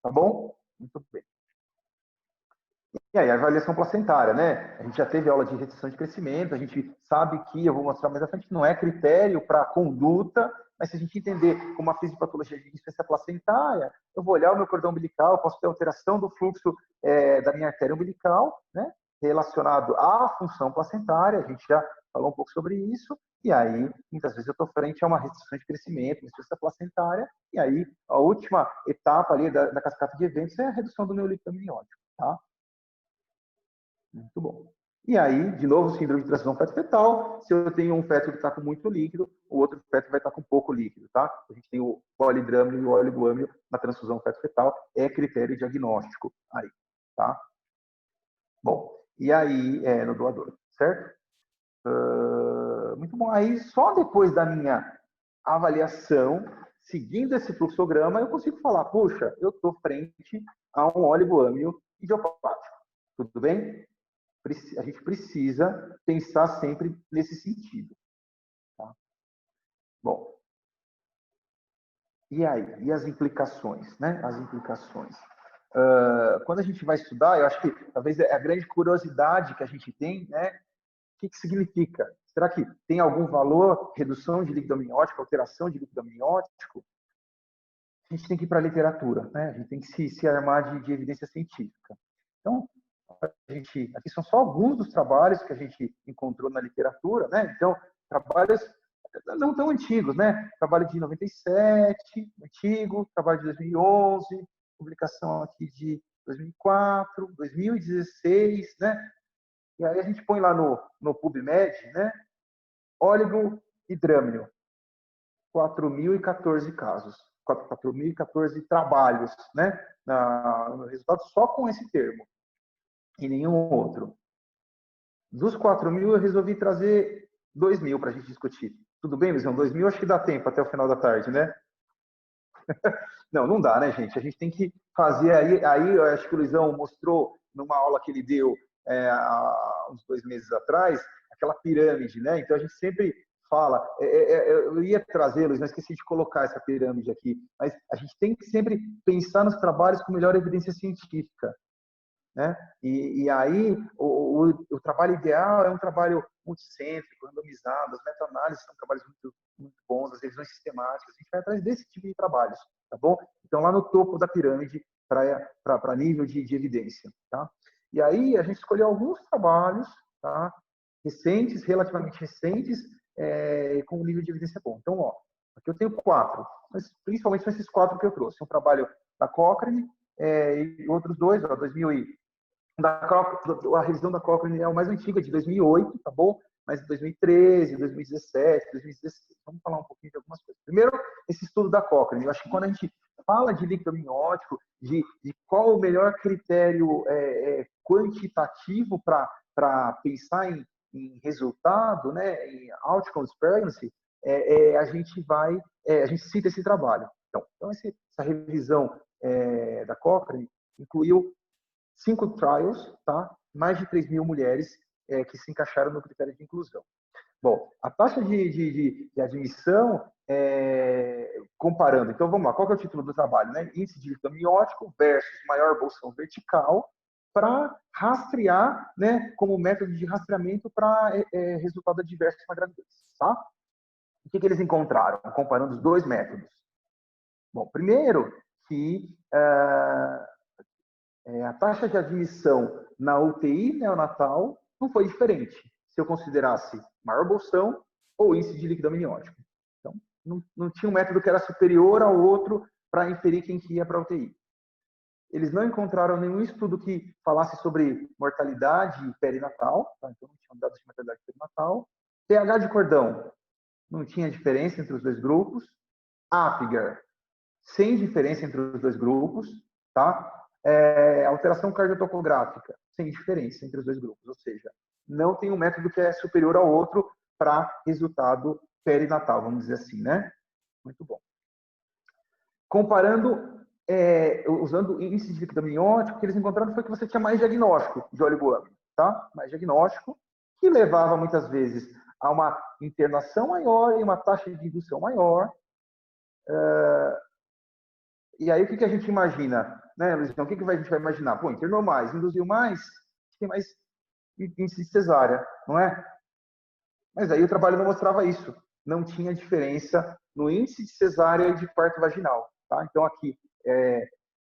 Tá bom? Muito bem. E aí, a avaliação placentária, né? A gente já teve aula de restrição de crescimento, a gente sabe que, eu vou mostrar mais à frente, não é critério para conduta, mas se a gente entender como a fisiopatologia de dispensa placentária, eu vou olhar o meu cordão umbilical, eu posso ter alteração do fluxo da minha artéria umbilical, né? Relacionado à função placentária, a gente já falou um pouco sobre isso, e aí, muitas vezes eu estou frente a uma restrição de crescimento, uma dispensa placentária, e aí, a última etapa ali da cascata de eventos é a redução do meu líquido amniótico, tá? Muito bom. E aí, de novo, síndrome de transição feto-fetal. Se eu tenho um feto que está com muito líquido, o outro feto vai estar com pouco líquido, tá? A gente tem o polidrâmio e o oligoâmio na transfusão feto-fetal. É critério diagnóstico aí, tá? Bom, e aí, no doador, certo? Muito bom. Aí, só depois da minha avaliação, seguindo esse fluxograma, eu consigo falar, puxa, eu estou frente a um oligoâmio idiopático. Tudo bem? A gente precisa pensar sempre nesse sentido. Tá? Bom, e aí? E as implicações? Né? As implicações. Quando a gente vai estudar, eu acho que talvez é a grande curiosidade que a gente tem, né? O que significa? Será que tem algum valor, redução de líquido amniótico, alteração de líquido amniótico? A gente tem que ir para a literatura, né? A gente tem que se armar de evidência científica. Então, aqui são só alguns dos trabalhos que a gente encontrou na literatura, né? Então, trabalhos não tão antigos, né? Trabalho de 97, antigo, trabalho de 2011, publicação aqui de 2004, 2016, né? E aí a gente põe lá no PubMed, né? Oligohidrâmnio, 4.014 casos, 4.014 trabalhos, né? No resultado só com esse termo. E nenhum outro. Dos 4.000, eu resolvi trazer 2.000 para a gente discutir. Tudo bem, Luizão? 2.000 acho que dá tempo até o final da tarde, né? Não, não dá, né, gente? A gente tem que fazer aí eu acho que o Luizão mostrou numa aula que ele deu há uns 2 meses atrás, aquela pirâmide, né? Então a gente sempre fala, eu ia trazer, Luiz, não esqueci de colocar essa pirâmide aqui, mas a gente tem que sempre pensar nos trabalhos com melhor evidência científica, né? E aí o trabalho ideal é um trabalho multicêntrico, randomizado, as meta-análises são trabalhos muito bons, as revisões sistemáticas, a gente vai atrás desse tipo de trabalhos, tá bom? Então, lá no topo da pirâmide, para nível de evidência, tá? E aí, a gente escolheu alguns trabalhos, tá? Recentes, relativamente recentes, com um nível de evidência bom. Então, ó, aqui eu tenho 4, mas principalmente são esses 4 que eu trouxe. Um trabalho da Cochrane, e outros 2, ó, 2000 a revisão da Cochrane é a mais antiga, de 2008, tá bom? Mas de 2013, 2017, 2016. Vamos falar um pouquinho de algumas coisas. Primeiro, esse estudo da Cochrane. Eu acho que quando a gente fala de líquido amniótico, de qual o melhor critério quantitativo para pensar em resultado, né, em outcomes pregnancy, a gente cita esse trabalho. Então essa revisão da Cochrane incluiu 5 trials, tá? Mais de 3.000 mulheres que se encaixaram no critério de inclusão. Bom, a taxa de admissão, comparando, então vamos lá, qual que é o título do trabalho, né? Índice de líquido amniótico versus maior bolsão vertical, para rastrear, né, como método de rastreamento para resultado adverso na gravidez, tá? O que eles encontraram, comparando os dois métodos? Bom, primeiro que a taxa de admissão na UTI neonatal não foi diferente, se eu considerasse maior bolsão ou índice de líquido amniótico. Então, não tinha um método que era superior ao outro para inferir quem que ia para a UTI. Eles não encontraram nenhum estudo que falasse sobre mortalidade perinatal, tá? Então não tinham dados de mortalidade perinatal. pH de cordão, não tinha diferença entre os dois grupos. Apgar, sem diferença entre os dois grupos, tá? Alteração cardiotocográfica, sem diferença entre os dois grupos, ou seja, não tem um método que é superior ao outro para resultado perinatal, vamos dizer assim, né? Muito bom. Comparando, usando índice de líquido amniótico, o que eles encontraram foi que você tinha mais diagnóstico de oligoâmino, tá? Mais diagnóstico, que levava muitas vezes a uma internação maior e uma taxa de indução maior. E aí, o que a gente imagina, né, Luizão? O que a gente vai imaginar? Pô, internou mais, induziu mais, tem mais índice de cesárea, não é? Mas aí o trabalho não mostrava isso. Não tinha diferença no índice de cesárea e de parto vaginal, tá? Então, aqui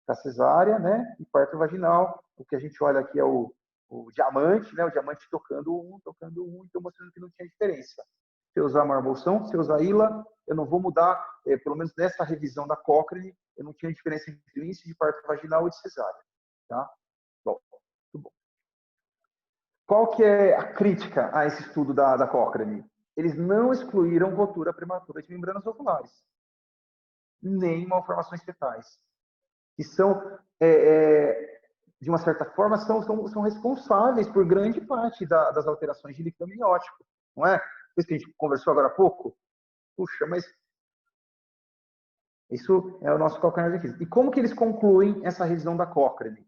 da cesárea, né, e parto vaginal. O que a gente olha aqui é o diamante, né? O diamante tocando um, então mostrando que não tinha diferença. Se eu usar maior bolsão, se eu usar ILA, eu não vou mudar, pelo menos nessa revisão da Cochrane, eu não tinha diferença entre o índice de parto vaginal e de cesárea. Tá? Bom, muito bom. Qual que é a crítica a esse estudo da Cochrane? Eles não excluíram ruptura prematura de membranas ovulares, nem malformações fetais, que são, de uma certa forma, são responsáveis por grande parte das alterações de líquido amniótico, não é? Isso que a gente conversou agora há pouco. Puxa, mas isso é o nosso calcanhar de Aquiles. E como que eles concluem essa revisão da Cochrane?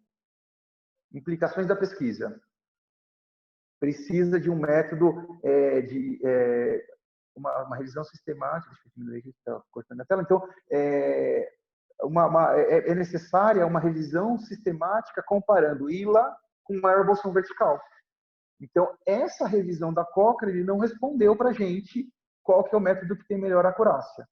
Implicações da pesquisa. Precisa de um método uma revisão sistemática. Deixa eu diminuir aqui, está cortando a tela. Então, é necessária uma revisão sistemática comparando ILA com maior bolsão vertical. Então, essa revisão da Cochrane não respondeu para a gente qual que é o método que tem melhor acurácia.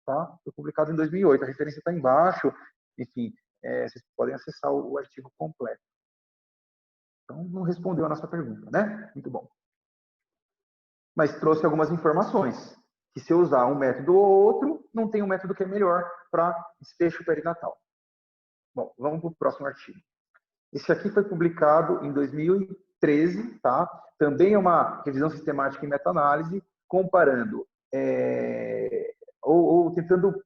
Tá? Foi publicado em 2008, a referência está embaixo, enfim, vocês podem acessar o artigo completo. Então, não respondeu a nossa pergunta, né? Muito bom. Mas trouxe algumas informações, que se eu usar um método ou outro, não tem um método que é melhor para desfecho perinatal. Bom, vamos para o próximo artigo. Esse aqui foi publicado em 2013, tá? Também é uma revisão sistemática em meta-análise, comparando ou tentando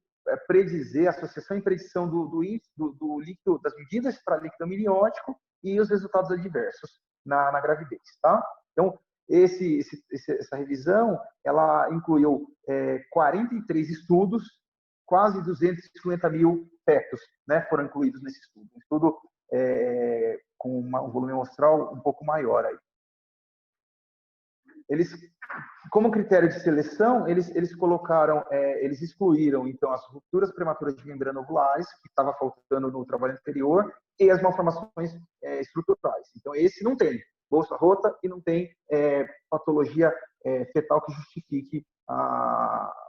predizer a associação e predição do líquido, das medidas para líquido amniótico e os resultados adversos na gravidez, tá? Então, essa revisão, ela incluiu 43 estudos quase 250 mil fetos, né, foram incluídos nesse estudo. Um estudo com um volume amostral um pouco maior aí. Eles, como critério de seleção, eles colocaram, eles excluíram, então, as rupturas prematuras de membrana ovulares, que estava faltando no trabalho anterior, e as malformações estruturais. Então, esse não tem bolsa rota e não tem patologia fetal que justifique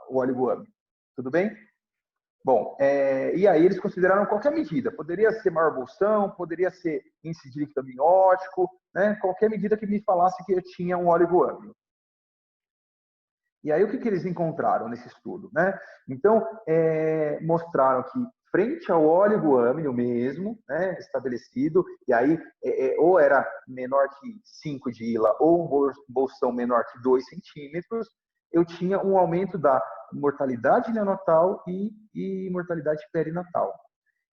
o oligoâmio. Tudo bem? Bom, e aí eles consideraram qualquer medida. Poderia ser maior bolsão, poderia ser índice de líquido amniótico, né? Qualquer medida que me falasse que eu tinha um oligoâmio. E aí o que eles encontraram nesse estudo, né? Então, mostraram que frente ao oligoâmio mesmo, né, estabelecido, e aí ou era menor que 5 de ILA ou um bolsão menor que 2 centímetros, eu tinha um aumento da mortalidade neonatal e mortalidade perinatal.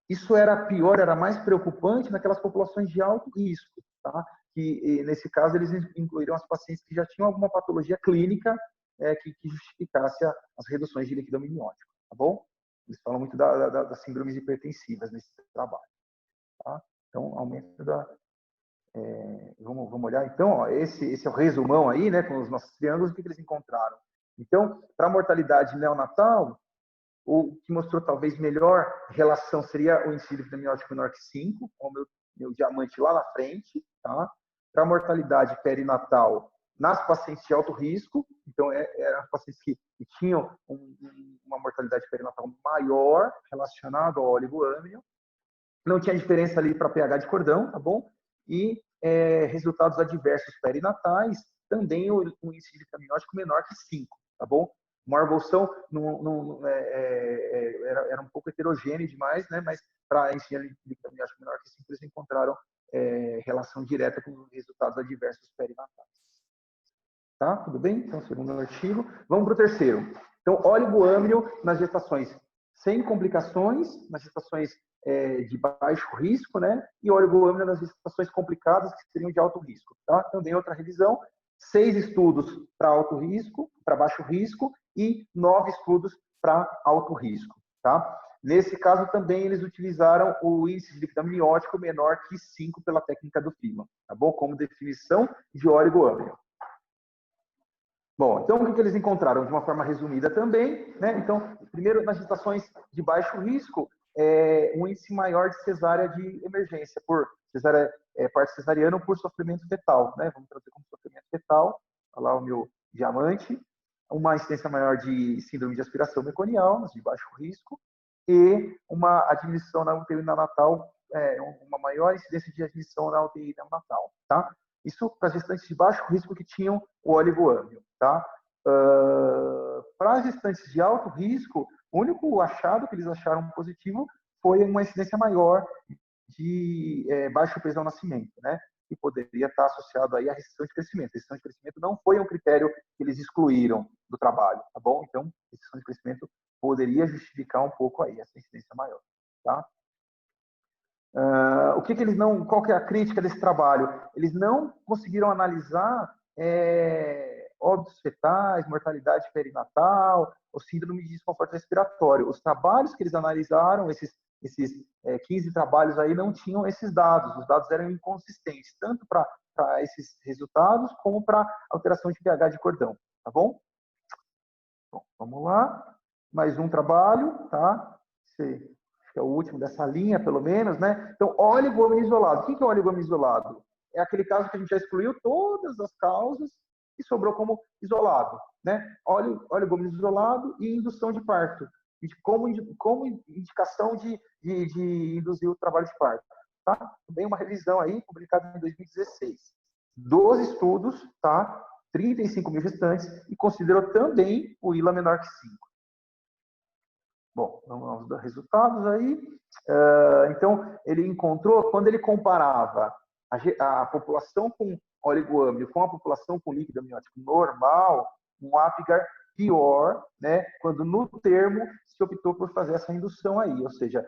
Isso era pior, era mais preocupante naquelas populações de alto risco, tá? Que nesse caso eles incluíram as pacientes que já tinham alguma patologia clínica que justificasse as reduções de líquido amniótico, tá bom? Eles falam muito das síndromes hipertensivas nesse trabalho, tá? Então, aumento da... vamos olhar, então, ó, esse é o resumão aí, né, com os nossos triângulos, o que eles encontraram. Então, para a mortalidade neonatal, o que mostrou talvez melhor relação seria o índice de líquido amniótico menor que 5, com o meu diamante lá na frente, tá? Para a mortalidade perinatal, nas pacientes de alto risco, então eram pacientes que tinham uma mortalidade perinatal maior relacionada ao oligoâmio, não tinha diferença ali para pH de cordão, tá bom? E resultados adversos perinatais, também o índice de líquido amniótico menor que 5, tá bom? O maior bolsão era um pouco heterogêneo demais, né? Mas para índice de líquido amniótico menor que 5, eles encontraram relação direta com resultados adversos perinatais. Tá? Tudo bem? Então, segundo artigo. Vamos para o terceiro. Então, oligoâmio nas gestações sem complicações, nas gestações de baixo risco, né? E oligoâmio nas gestações complicadas, que seriam de alto risco. Tá? Também outra revisão. 6 estudos para alto risco, para baixo risco, e 9 estudos para alto risco. Tá? Nesse caso, também eles utilizaram o índice de líquido amniótico menor que 5 pela técnica do Phelan, tá bom? Como definição de oligoâmio. Bom, então o que eles encontraram? De uma forma resumida também, né? Então, primeiro, nas gestações de baixo risco, um índice maior de cesárea de emergência, por parte cesariana por sofrimento fetal, né? Vamos trazer como sofrimento fetal, olha lá o meu diamante, uma incidência maior de síndrome de aspiração meconial, nas de baixo risco, e uma admissão na UTI neonatal, uma maior incidência de admissão na UTI neonatal, tá? Isso para gestantes de baixo risco que tinham o oligoâmio, tá? Para gestantes de alto risco, o único achado que eles acharam positivo foi uma incidência maior de baixo peso ao nascimento, né? Que poderia estar associado aí à restrição de crescimento. A restrição de crescimento não foi um critério que eles excluíram do trabalho, tá bom? Então, restrição de crescimento poderia justificar um pouco aí essa incidência maior, tá? O que eles não, qual que é a crítica desse trabalho? Eles não conseguiram analisar óbitos fetais, mortalidade perinatal, ou síndrome de desconforto respiratório. Os trabalhos que eles analisaram, esses 15 trabalhos aí, não tinham esses dados. Os dados eram inconsistentes, tanto para esses resultados, como para alteração de pH de cordão. Tá bom? Bom, vamos lá. Mais um trabalho, tá? Que é o último dessa linha, pelo menos, né? Então, oligoâmio isolado. O que é o oligoâmio isolado? É aquele caso que a gente já excluiu todas as causas e sobrou como isolado, né? Oligômio isolado e indução de parto. Como indicação de induzir o trabalho de parto. Tá? Também uma revisão aí, publicada em 2016. 12 estudos, tá? 35 mil gestantes, e considerou também o ILA menor que 5. Bom, vamos dar resultados aí. Então, ele encontrou, quando ele comparava a população com oligoâmio com a população com líquido amniótico normal, um Apgar pior, né, quando no termo se optou por fazer essa indução aí, ou seja,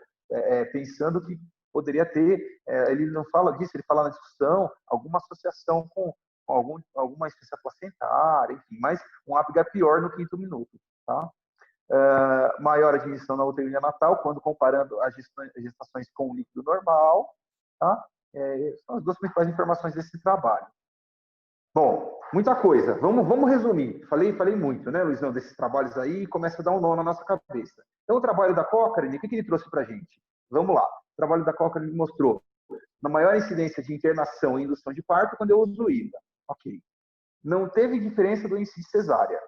pensando que poderia ter, ele não fala disso, ele fala na discussão, alguma associação com alguma insuficiência placentária, enfim, mas um Apgar pior no 5º minuto, tá? maior admissão na UTI neonatal, quando comparando as gestações com o líquido normal. Tá? São as duas principais informações desse trabalho. Bom, muita coisa. Vamos resumir. Falei muito, né, Luizão, desses trabalhos aí, e começa a dar um nó na nossa cabeça. Então, o trabalho da Cochrane, o que ele trouxe para a gente? Vamos lá. O trabalho da Cochrane mostrou uma maior incidência de internação e indução de parto quando eu uso ILA. Ok. Não teve diferença do índice de cesárea.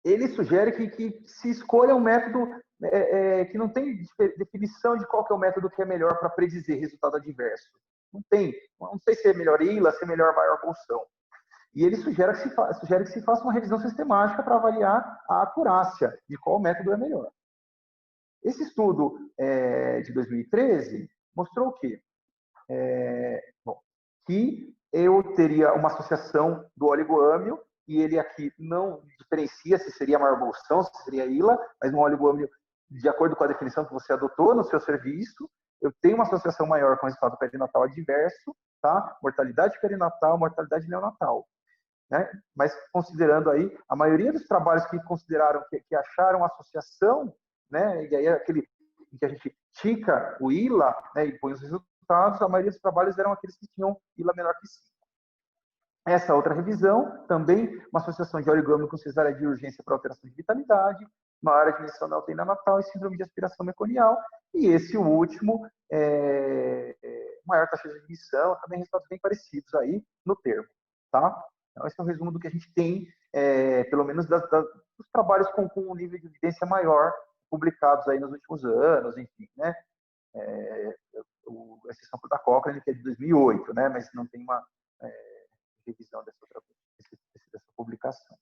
Ele sugere que se escolha um método que não tem definição de qual que é o método que é melhor para predizer resultado adverso. Não tem. Não sei se é melhor ILA, se é melhor maior bolsão. E ele sugere que se faça uma revisão sistemática para avaliar a acurácia de qual método é melhor. Esse estudo de 2013 mostrou o quê? Que eu teria uma associação do oligoâmio, e ele aqui não diferencia se seria maior bolsão, se seria ILA, mas um oligoâmio, de acordo com a definição que você adotou no seu serviço, eu tenho uma associação maior com o resultado perinatal adverso, tá? Mortalidade perinatal, mortalidade neonatal. Né? Mas considerando aí, a maioria dos trabalhos que consideraram, que acharam associação, né? E aí é aquele em que a gente tica o ILA, né? E põe os resultados, a maioria dos trabalhos eram aqueles que tinham ILA menor que 5. Essa outra revisão, também uma associação de oligômio com cesárea de urgência para alteração de vitalidade, maior admissão da UTI neonatal e síndrome de aspiração meconial. E esse último, maior taxa de admissão, também resultados bem parecidos aí no termo. Tá? Então, esse é o resumo do que a gente tem, pelo menos dos trabalhos com um nível de evidência maior, publicados aí nos últimos anos, enfim, né? A exceção da Cochrane, que é de 2008, né? Mas não tem uma revisão dessa publicação.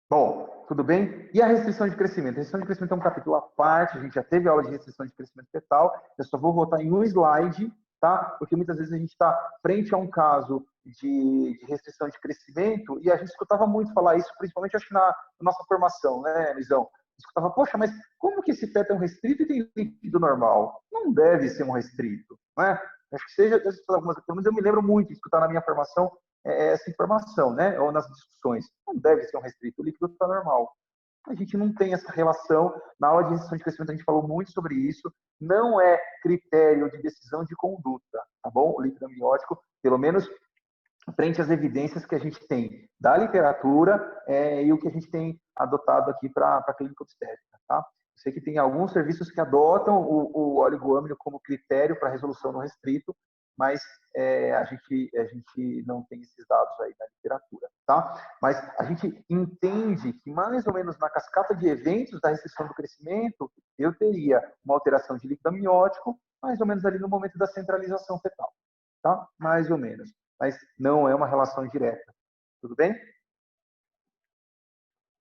Bom, tudo bem? E a restrição de crescimento? A restrição de crescimento é um capítulo à parte, a gente já teve aula de restrição de crescimento fetal, eu só vou voltar em um slide, tá? Porque muitas vezes a gente está frente a um caso de restrição de crescimento e a gente escutava muito falar isso, principalmente acho que na nossa formação, né, Luizão? Escutava, poxa, mas como que esse feto é um restrito e tem líquido normal? Não deve ser um restrito, né? Acho que seja, pelo menos eu me lembro muito de escutar na minha formação essa informação, né? Ou nas discussões. Não deve ser um restrito, o líquido está normal. A gente não tem essa relação. Na aula de restrição de crescimento a gente falou muito sobre isso. Não é critério de decisão de conduta, tá bom? O líquido amniótico, pelo menos frente às evidências que a gente tem da literatura e o que a gente tem adotado aqui para a clínica obstétrica, tá? Eu sei que tem alguns serviços que adotam o oligoâmio como critério para resolução no restrito, mas a gente não tem esses dados aí na literatura, tá? Mas a gente entende que mais ou menos na cascata de eventos da restrição do crescimento, eu teria uma alteração de líquido amniótico, mais ou menos ali no momento da centralização fetal, tá? Mais ou menos. Mas não é uma relação direta. Tudo bem?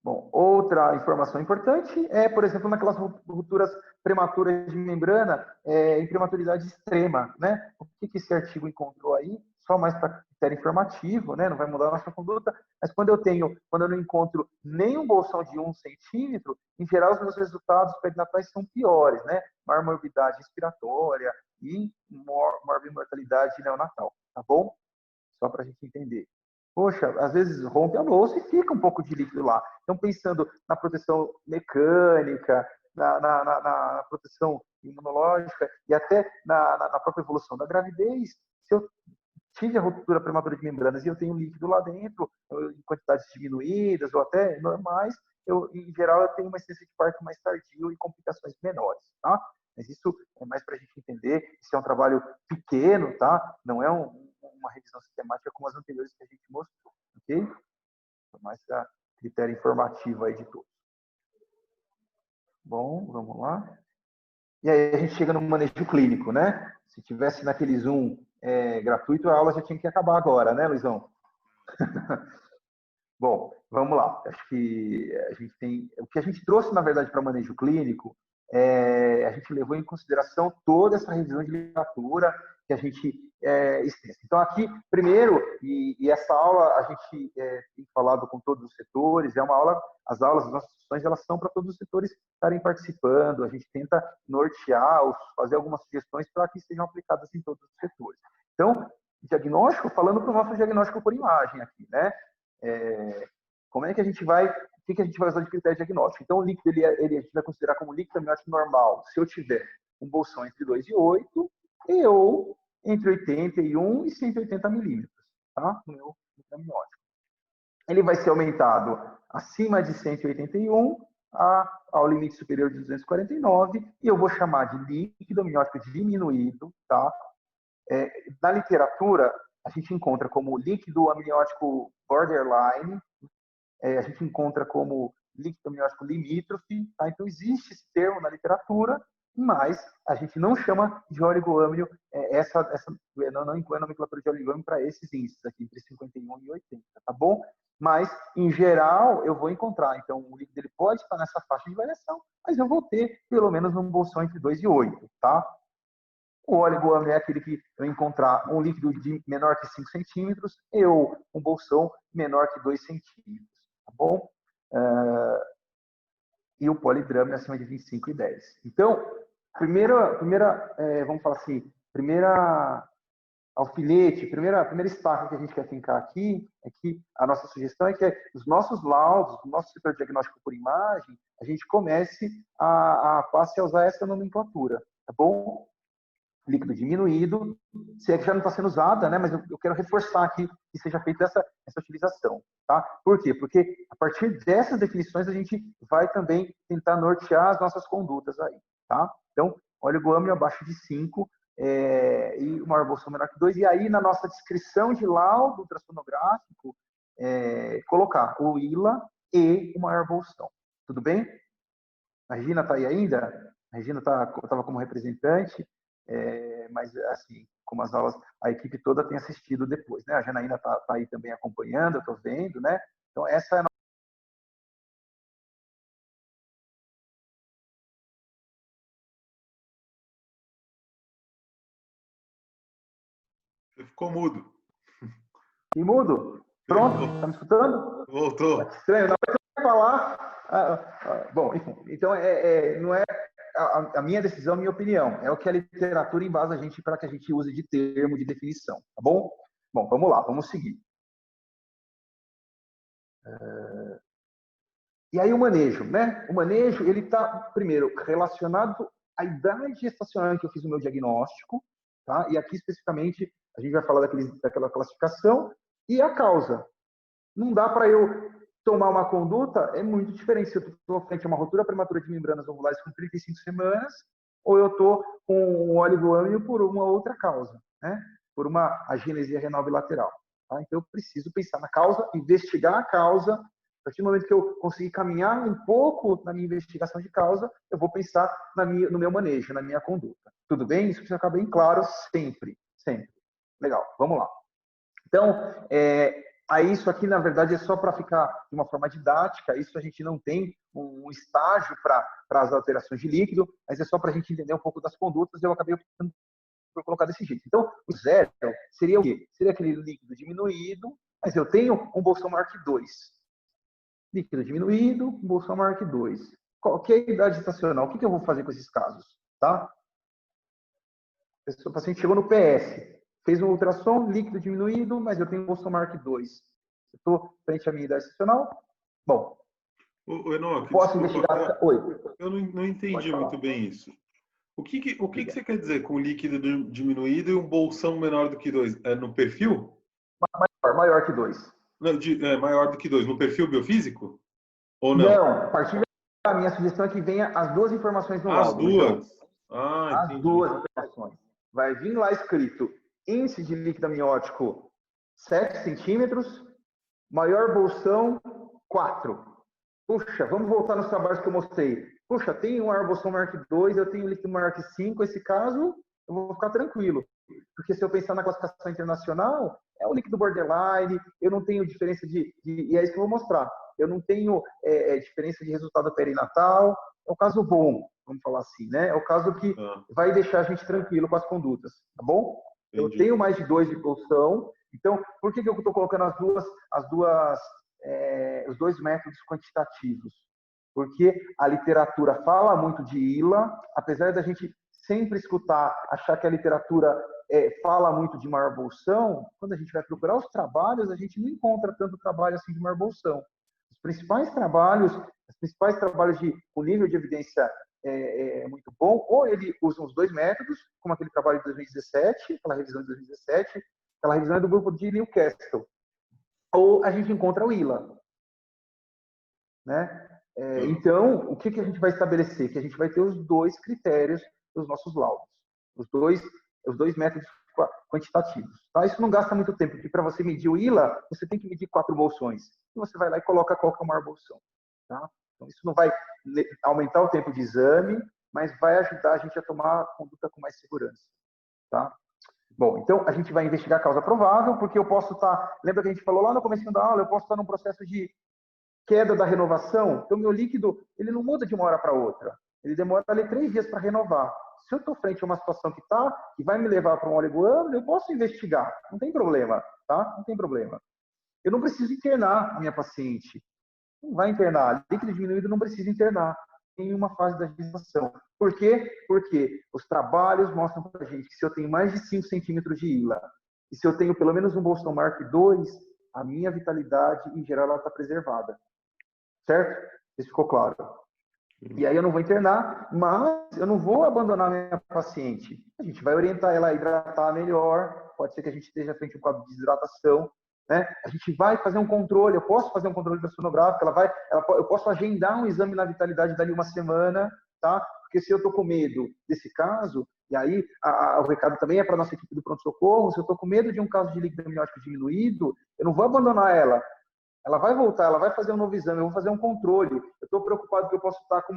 Bom, outra informação importante é, por exemplo, naquelas rupturas prematuras de membrana em prematuridade extrema, né? O que esse artigo encontrou aí? Só mais para critério informativo, né? Não vai mudar a nossa conduta, mas quando eu não encontro nenhum bolsão de 1 centímetro, em geral os meus resultados perinatais são piores, né? Maior morbidade respiratória e maior mortalidade neonatal, tá bom? Só para a gente entender. Poxa, às vezes rompe a bolsa e fica um pouco de líquido lá. Então, pensando na proteção mecânica, na proteção imunológica e até na própria evolução da gravidez, se eu tive a ruptura prematura de membranas e eu tenho líquido lá dentro, em quantidades diminuídas ou até normais, em geral, eu tenho uma incidência de parto mais tardio e complicações menores, tá? Mas isso é mais para a gente entender. Isso é um trabalho pequeno, tá? Não é uma revisão sistemática como as anteriores que a gente mostrou, ok? Mais a critério informativo aí de todos. Bom, vamos lá. E aí a gente chega no manejo clínico, né? Se tivesse naquele Zoom gratuito, a aula já tinha que acabar agora, né, Luizão? Bom, vamos lá. Acho que a gente tem... O que a gente trouxe, na verdade, para manejo clínico, a gente levou em consideração toda essa revisão de literatura que a gente extensa. Então, aqui, primeiro, e essa aula a gente tem falado com todos os setores, as aulas, as nossas discussões, elas são para todos os setores estarem participando, a gente tenta nortear, fazer algumas sugestões para que sejam aplicadas em todos os setores. Então, diagnóstico, falando para o nosso diagnóstico por imagem aqui, né? como é que a gente vai, o que a gente vai usar de critério diagnóstico? Então, o líquido, a gente vai considerar como líquido amniótico normal, se eu tiver um bolsão entre 2 e 8, ou entre 81 e 180 milímetros, tá? No meu líquido amniótico. Ele vai ser aumentado acima de 181 ao limite superior de 249, e eu vou chamar de líquido amniótico diminuído, tá? Na literatura, a gente encontra como líquido amniótico borderline, a gente encontra como líquido amniótico limítrofe, tá? Então existe esse termo na literatura, mas a gente não chama de oligoâmnio, não inclui a nomenclatura de oligoâmnio para esses índices aqui, entre 51 e 80, tá bom? Mas, em geral, eu vou encontrar, então, o líquido ele pode estar nessa faixa de variação, mas eu vou ter, pelo menos, um bolsão entre 2 e 8, tá? O oligoâmnio é aquele que eu encontrar um líquido de menor que 5 centímetros ou um bolsão menor que 2 centímetros, tá bom? E o polidrâmio acima de 25 e 10. Então, vamos falar assim, primeira alfinete, primeira estaca que a gente quer fincar aqui é que a nossa sugestão é que os nossos laudos, o nosso setor diagnóstico por imagem, a gente comece passe a usar essa nomenclatura, tá bom? Líquido diminuído, se é que já não está sendo usada, né? Mas eu quero reforçar aqui que seja feita essa utilização, tá? Por quê? Porque a partir dessas definições a gente vai também tentar nortear as nossas condutas aí, tá? Então, oligoâmnio abaixo de 5 e o maior bolsão menor que 2, e aí na nossa descrição de laudo ultrassonográfico colocar o ILA e o maior bolsão. Tudo bem? A Regina está aí ainda? A Regina estava como representante. Mas, assim, como as aulas, a equipe toda tem assistido depois, né? A Janaína está aí também acompanhando, eu estou vendo, né? Então, essa é a Você ficou mudo. E mudo? Pronto? Está me escutando? Voltou. Estranho, na hora que eu falar... bom, enfim, então, não é a minha decisão, a minha opinião. É o que a literatura embasa a gente para que a gente use de termo, de definição, tá bom? Bom, vamos lá, vamos seguir. E aí o manejo, né? O manejo, ele está, primeiro, relacionado à idade gestacional em que eu fiz o meu diagnóstico, tá? E aqui, especificamente, a gente vai falar daquela classificação e a causa. Não dá para eu tomar uma conduta, é muito diferente se eu estou frente a uma rotura prematura de membranas ovulares com 35 semanas ou eu estou com um oligoâmnio por uma outra causa, né? Por uma agenesia renal bilateral. Tá? Então, eu preciso pensar na causa, investigar a causa. A partir do momento que eu conseguir caminhar um pouco na minha investigação de causa, eu vou pensar no meu manejo, na minha conduta. Tudo bem? Isso precisa ficar bem claro sempre, sempre. Legal, vamos lá. Então, aí isso aqui, na verdade, é só para ficar de uma forma didática. Isso a gente não tem um estágio para as alterações de líquido, mas é só para a gente entender um pouco das condutas. Eu acabei optando por colocar desse jeito. Então, o zero seria o quê? Seria aquele líquido diminuído, mas eu tenho um bolsão maior que 2. Líquido diminuído, bolsão maior que 2. Qual que é a idade gestacional? O que eu vou fazer com esses casos? Tá? O paciente chegou no PS, fez um ultrassom, líquido diminuído, mas eu tenho um bolsão maior que 2. Eu estou frente à minha idade gestacional? Bom, Enoque, posso desculpa, investigar? Oi. eu não entendi muito bem isso. O que você quer dizer com líquido diminuído e um bolsão menor do que 2? É no perfil? Maior que 2. Não, maior do que 2, no perfil biofísico? Ou não? Não, a partir da minha sugestão é que venha as duas informações no laudo. As duas? Então, as duas informações. Vai vir lá escrito índice de líquido amniótico 7 centímetros, maior bolsão 4. Puxa, vamos voltar nos trabalhos que eu mostrei. Puxa, tem um maior bolsão maior que 2, eu tenho líquido maior que 5. Esse caso, eu vou ficar tranquilo. Porque se eu pensar na classificação internacional, é o líquido borderline, eu não tenho diferença e é isso que eu vou mostrar. Eu não tenho diferença de resultado perinatal. É o caso bom, vamos falar assim, né? É o caso que vai deixar a gente tranquilo com as condutas, tá bom? Entendi. Eu tenho mais de 2 de bolsão, então, por que eu estou colocando os dois métodos quantitativos? Porque a literatura fala muito de ILA, apesar da gente sempre escutar, achar que a literatura fala muito de maior bolsão, quando a gente vai procurar os trabalhos, a gente não encontra tanto trabalho assim de maior bolsão. principais trabalhos com nível de evidência muito bom, ou ele usa os dois métodos, como aquele trabalho de 2017, aquela revisão de 2017, aquela revisão é do grupo de Newcastle, ou a gente encontra o ILA, né? Então, o que a gente vai estabelecer? Que a gente vai ter os dois critérios dos nossos laudos, os dois métodos quantitativos. Tá? Isso não gasta muito tempo, porque para você medir o ILA, você tem que medir 4 bolsões. E você vai lá e coloca qual que é o maior bolsão. Tá? Então, isso não vai aumentar o tempo de exame, mas vai ajudar a gente a tomar a conduta com mais segurança. Tá? Bom, então a gente vai investigar a causa provável, porque eu posso estar... Lembra que a gente falou lá no começo da aula? Eu posso estar num processo de queda da renovação. Então, meu líquido, ele não muda de uma hora para outra. Ele demora ali 3 dias para renovar. Se eu estou frente a uma situação que vai me levar para um oligoâmbio, eu posso investigar. Não tem problema, tá? Não tem problema. Eu não preciso internar a minha paciente. Não vai internar. Líquido diminuído não precisa internar em uma fase da gestação. Por quê? Porque os trabalhos mostram para a gente que se eu tenho mais de 5 centímetros de ILA, e se eu tenho pelo menos um Bolson Mark 2, a minha vitalidade, em geral, ela está preservada. Certo? Isso ficou claro. E aí eu não vou internar, mas eu não vou abandonar a minha paciente. A gente vai orientar ela a hidratar melhor, pode ser que a gente esteja frente a um quadro de desidratação, né? A gente vai fazer um controle, eu posso fazer um controle ultrassonográfico, eu posso agendar um exame na vitalidade dali uma semana, tá? Porque se eu estou com medo desse caso, e aí o recado também é para a nossa equipe do pronto-socorro, se eu estou com medo de um caso de líquido amniótico diminuído, eu não vou abandonar ela. Ela vai voltar, ela vai fazer um novo exame, eu vou fazer um controle. Eu estou preocupado que eu posso estar com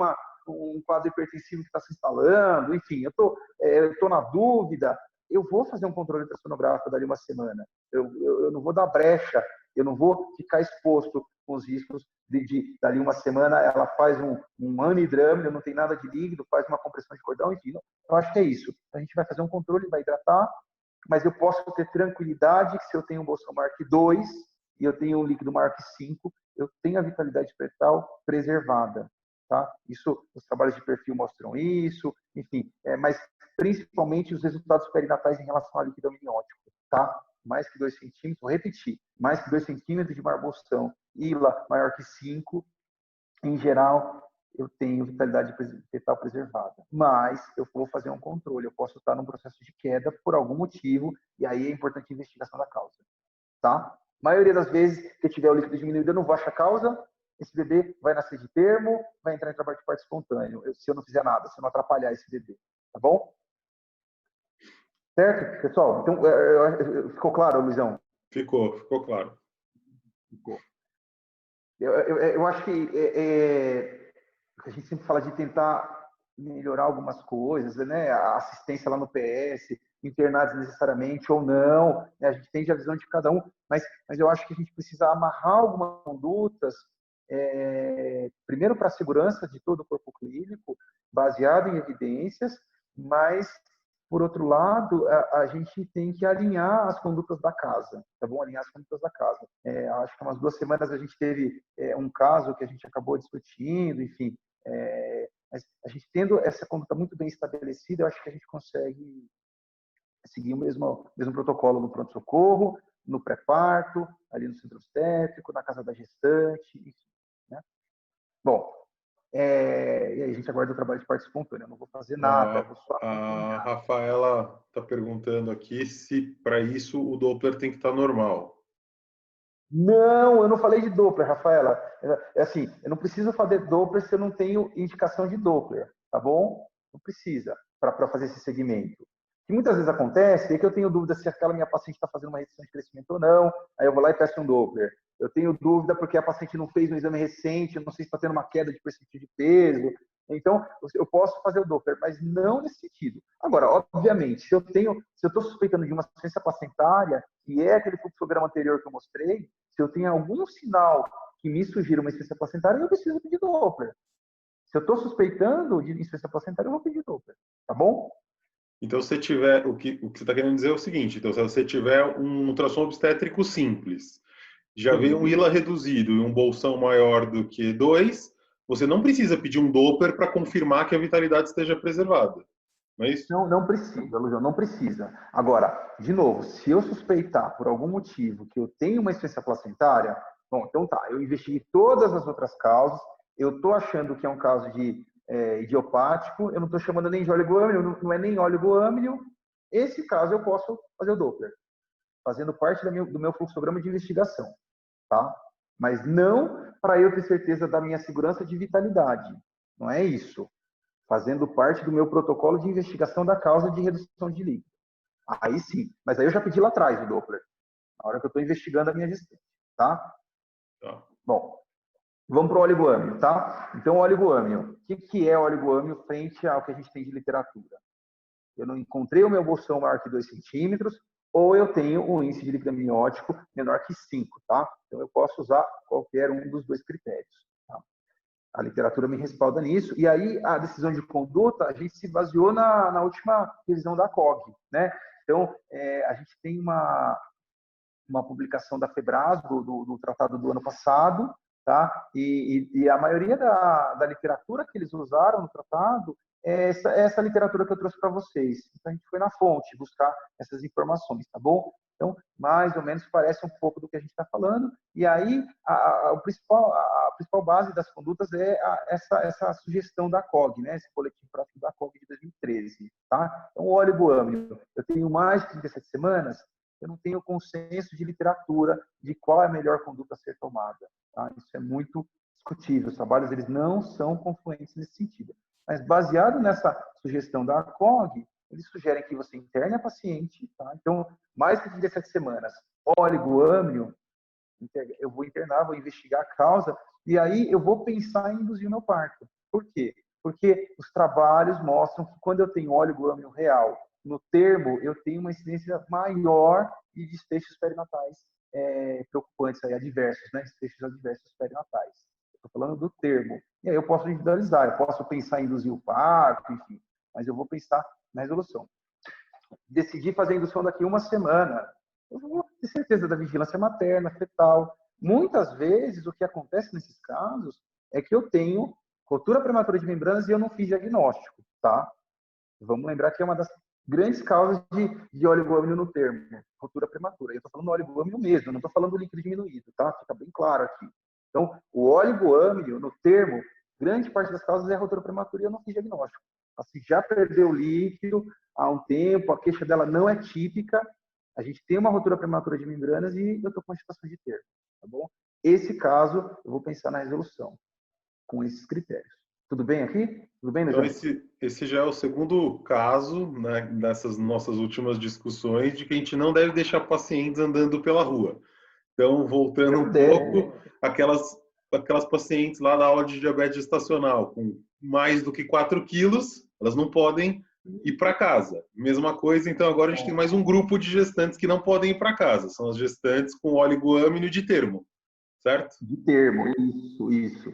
um quadro hipertensivo que está se instalando, enfim, eu estou na dúvida. Eu vou fazer um controle ultrassonográfico dali uma semana. Eu não vou dar brecha, eu não vou ficar exposto com os riscos dali uma semana ela faz um anidrame, não tem nada de líquido, faz uma compressão de cordão, enfim. Eu acho que é isso. A gente vai fazer um controle, vai hidratar, mas eu posso ter tranquilidade que se eu tenho um Bolson Mark 2, e eu tenho um líquido Mark 5, eu tenho a vitalidade fetal preservada. Tá? Isso, os trabalhos de perfil mostram isso, enfim, mas principalmente os resultados perinatais em relação ao líquido amniótico. Tá? Mais que 2 centímetros, vou repetir, mais que 2 centímetros de maior bolsão, ILA maior que 5, em geral, eu tenho vitalidade fetal preservada. Mas eu vou fazer um controle, eu posso estar num processo de queda por algum motivo, e aí é importante a investigação da causa. Tá? A maioria das vezes que tiver o líquido diminuído, eu não vou achar causa, esse bebê vai nascer de termo, vai entrar em trabalho de parto espontâneo, se eu não fizer nada, se eu não atrapalhar esse bebê. Tá bom? Certo, pessoal? Então, ficou claro, Luizão? Ficou claro. Ficou. Eu acho que a gente sempre fala de tentar melhorar algumas coisas, né? A assistência lá no PS, internados necessariamente ou não, né? A gente tem a visão de cada um, mas eu acho que a gente precisa amarrar algumas condutas, primeiro para a segurança de todo o corpo clínico, baseado em evidências, mas, por outro lado, a gente tem que alinhar as condutas da casa, tá bom? Alinhar as condutas da casa. Acho que umas 2 semanas a gente teve um caso que a gente acabou discutindo, enfim, mas a gente tendo essa conduta muito bem estabelecida, eu acho que a gente consegue seguir o mesmo protocolo no pronto-socorro, no pré-parto, ali no centro obstétrico, na casa da gestante, enfim. Né? Bom, e aí a gente aguarda o trabalho de parto espontâneo. Eu não vou fazer nada, vou só a Rafaela está perguntando aqui se para isso o Doppler tem que estar normal. Não, eu não falei de Doppler, Rafaela. Assim, eu não preciso fazer Doppler se eu não tenho indicação de Doppler, tá bom? Não precisa para fazer esse segmento. O que muitas vezes acontece é que eu tenho dúvida se aquela minha paciente está fazendo uma restrição de crescimento ou não, aí eu vou lá e peço um Doppler. Eu tenho dúvida porque a paciente não fez um exame recente, eu não sei se está tendo uma queda de percentil de peso. Então, eu posso fazer o Doppler, mas não nesse sentido. Agora, obviamente, se eu estou suspeitando de uma insuficiência placentária, que é aquele fluxograma anterior que eu mostrei, se eu tenho algum sinal que me sugira uma insuficiência placentária, eu preciso pedir Doppler. Se eu estou suspeitando de insuficiência placentária, eu vou pedir Doppler. Tá bom? Então, se tiver, o que você está querendo dizer é o seguinte, então, se você tiver um ultrassom obstétrico simples, já vê um ILA reduzido e um bolsão maior do que 2, você não precisa pedir um Doppler para confirmar que a vitalidade esteja preservada. Não é isso? Não precisa, Luizão, não precisa. Agora, de novo, se eu suspeitar por algum motivo que eu tenho uma insuficiência placentária, Bom, então tá, eu investiguei todas as outras causas, eu estou achando que é um caso de idiopático, eu não estou chamando nem de oligoâmilo, não é nem oligoâmilo, esse caso eu posso fazer o Doppler, fazendo parte do meu fluxograma de investigação, tá? Mas não para eu ter certeza da minha segurança de vitalidade, não é isso. Fazendo parte do meu protocolo de investigação da causa de redução de líquido. Aí sim, mas aí eu já pedi lá atrás o Doppler, na hora que eu estou investigando a minha gestante, tá? Tá. Bom, vamos para o oligoâmilo, tá? Então, o oligoâmilo. O que é o oligoâmilo frente ao que a gente tem de literatura? Eu não encontrei o meu bolsão maior que 2 centímetros, ou eu tenho um índice de líquido amniótico menor que 5, tá? Então, eu posso usar qualquer um dos dois critérios. Tá? A literatura me respalda nisso. E aí, a decisão de conduta, a gente se baseou na última revisão da COG, né? Então, a gente tem uma publicação da FEBRAS, do tratado do ano passado, tá? E a maioria da literatura que eles usaram no tratado é essa literatura que eu trouxe para vocês. Então, a gente foi na fonte buscar essas informações, tá bom? Então, mais ou menos parece um pouco do que a gente está falando. E aí, a principal base das condutas é essa sugestão da COG, né? Esse coletivo prático da COG de 2013, tá? Então, o oligoâmilo, eu tenho mais de 37 semanas, eu não tenho consenso de literatura de qual é a melhor conduta a ser tomada. Tá? Isso é muito discutível. Os trabalhos eles não são confluentes nesse sentido. Mas baseado nessa sugestão da COG, eles sugerem que você interne a paciente. Tá? Então, mais de 37 semanas, oligoâmilo, eu vou internar, vou investigar a causa, e aí eu vou pensar em induzir o meu parto. Por quê? Porque os trabalhos mostram que quando eu tenho oligoâmilo real, no termo, eu tenho uma incidência maior de desfechos perinatais preocupantes, aí, adversos, né? Desfechos adversos perinatais. Estou falando do termo. E aí eu posso individualizar, eu posso pensar em induzir o parto, enfim, mas eu vou pensar na resolução. Decidi fazer a indução daqui uma semana. Eu vou ter certeza da vigilância materna, fetal. Muitas vezes, o que acontece nesses casos é que eu tenho ruptura prematura de membranas e eu não fiz diagnóstico, tá? Vamos lembrar que é uma das grandes causas de oligoâmilo no termo, ruptura prematura. Eu estou falando do oligoâmilo mesmo, não estou falando do líquido diminuído, tá? Fica bem claro aqui. Então, o oligoâmilo no termo, grande parte das causas é ruptura prematura e eu não fiz diagnóstico. Assim, já perdeu o líquido há um tempo, a queixa dela não é típica, a gente tem uma ruptura prematura de membranas e eu estou com uma situação de termo, tá bom? Esse caso, eu vou pensar na resolução, com esses critérios. Tudo bem aqui? Tudo bem, Então, Leandro? esse já é o segundo caso, né, dessas nossas últimas discussões, de que a gente não deve deixar pacientes andando pela rua. Então, voltando um pouco, aquelas pacientes lá da aula de diabetes gestacional, com mais do que 4 quilos, elas não podem ir para casa. Mesma coisa, então, agora a gente tem mais um grupo de gestantes que não podem ir para casa. São as gestantes com oligoâmilo de termo, certo? De termo, isso.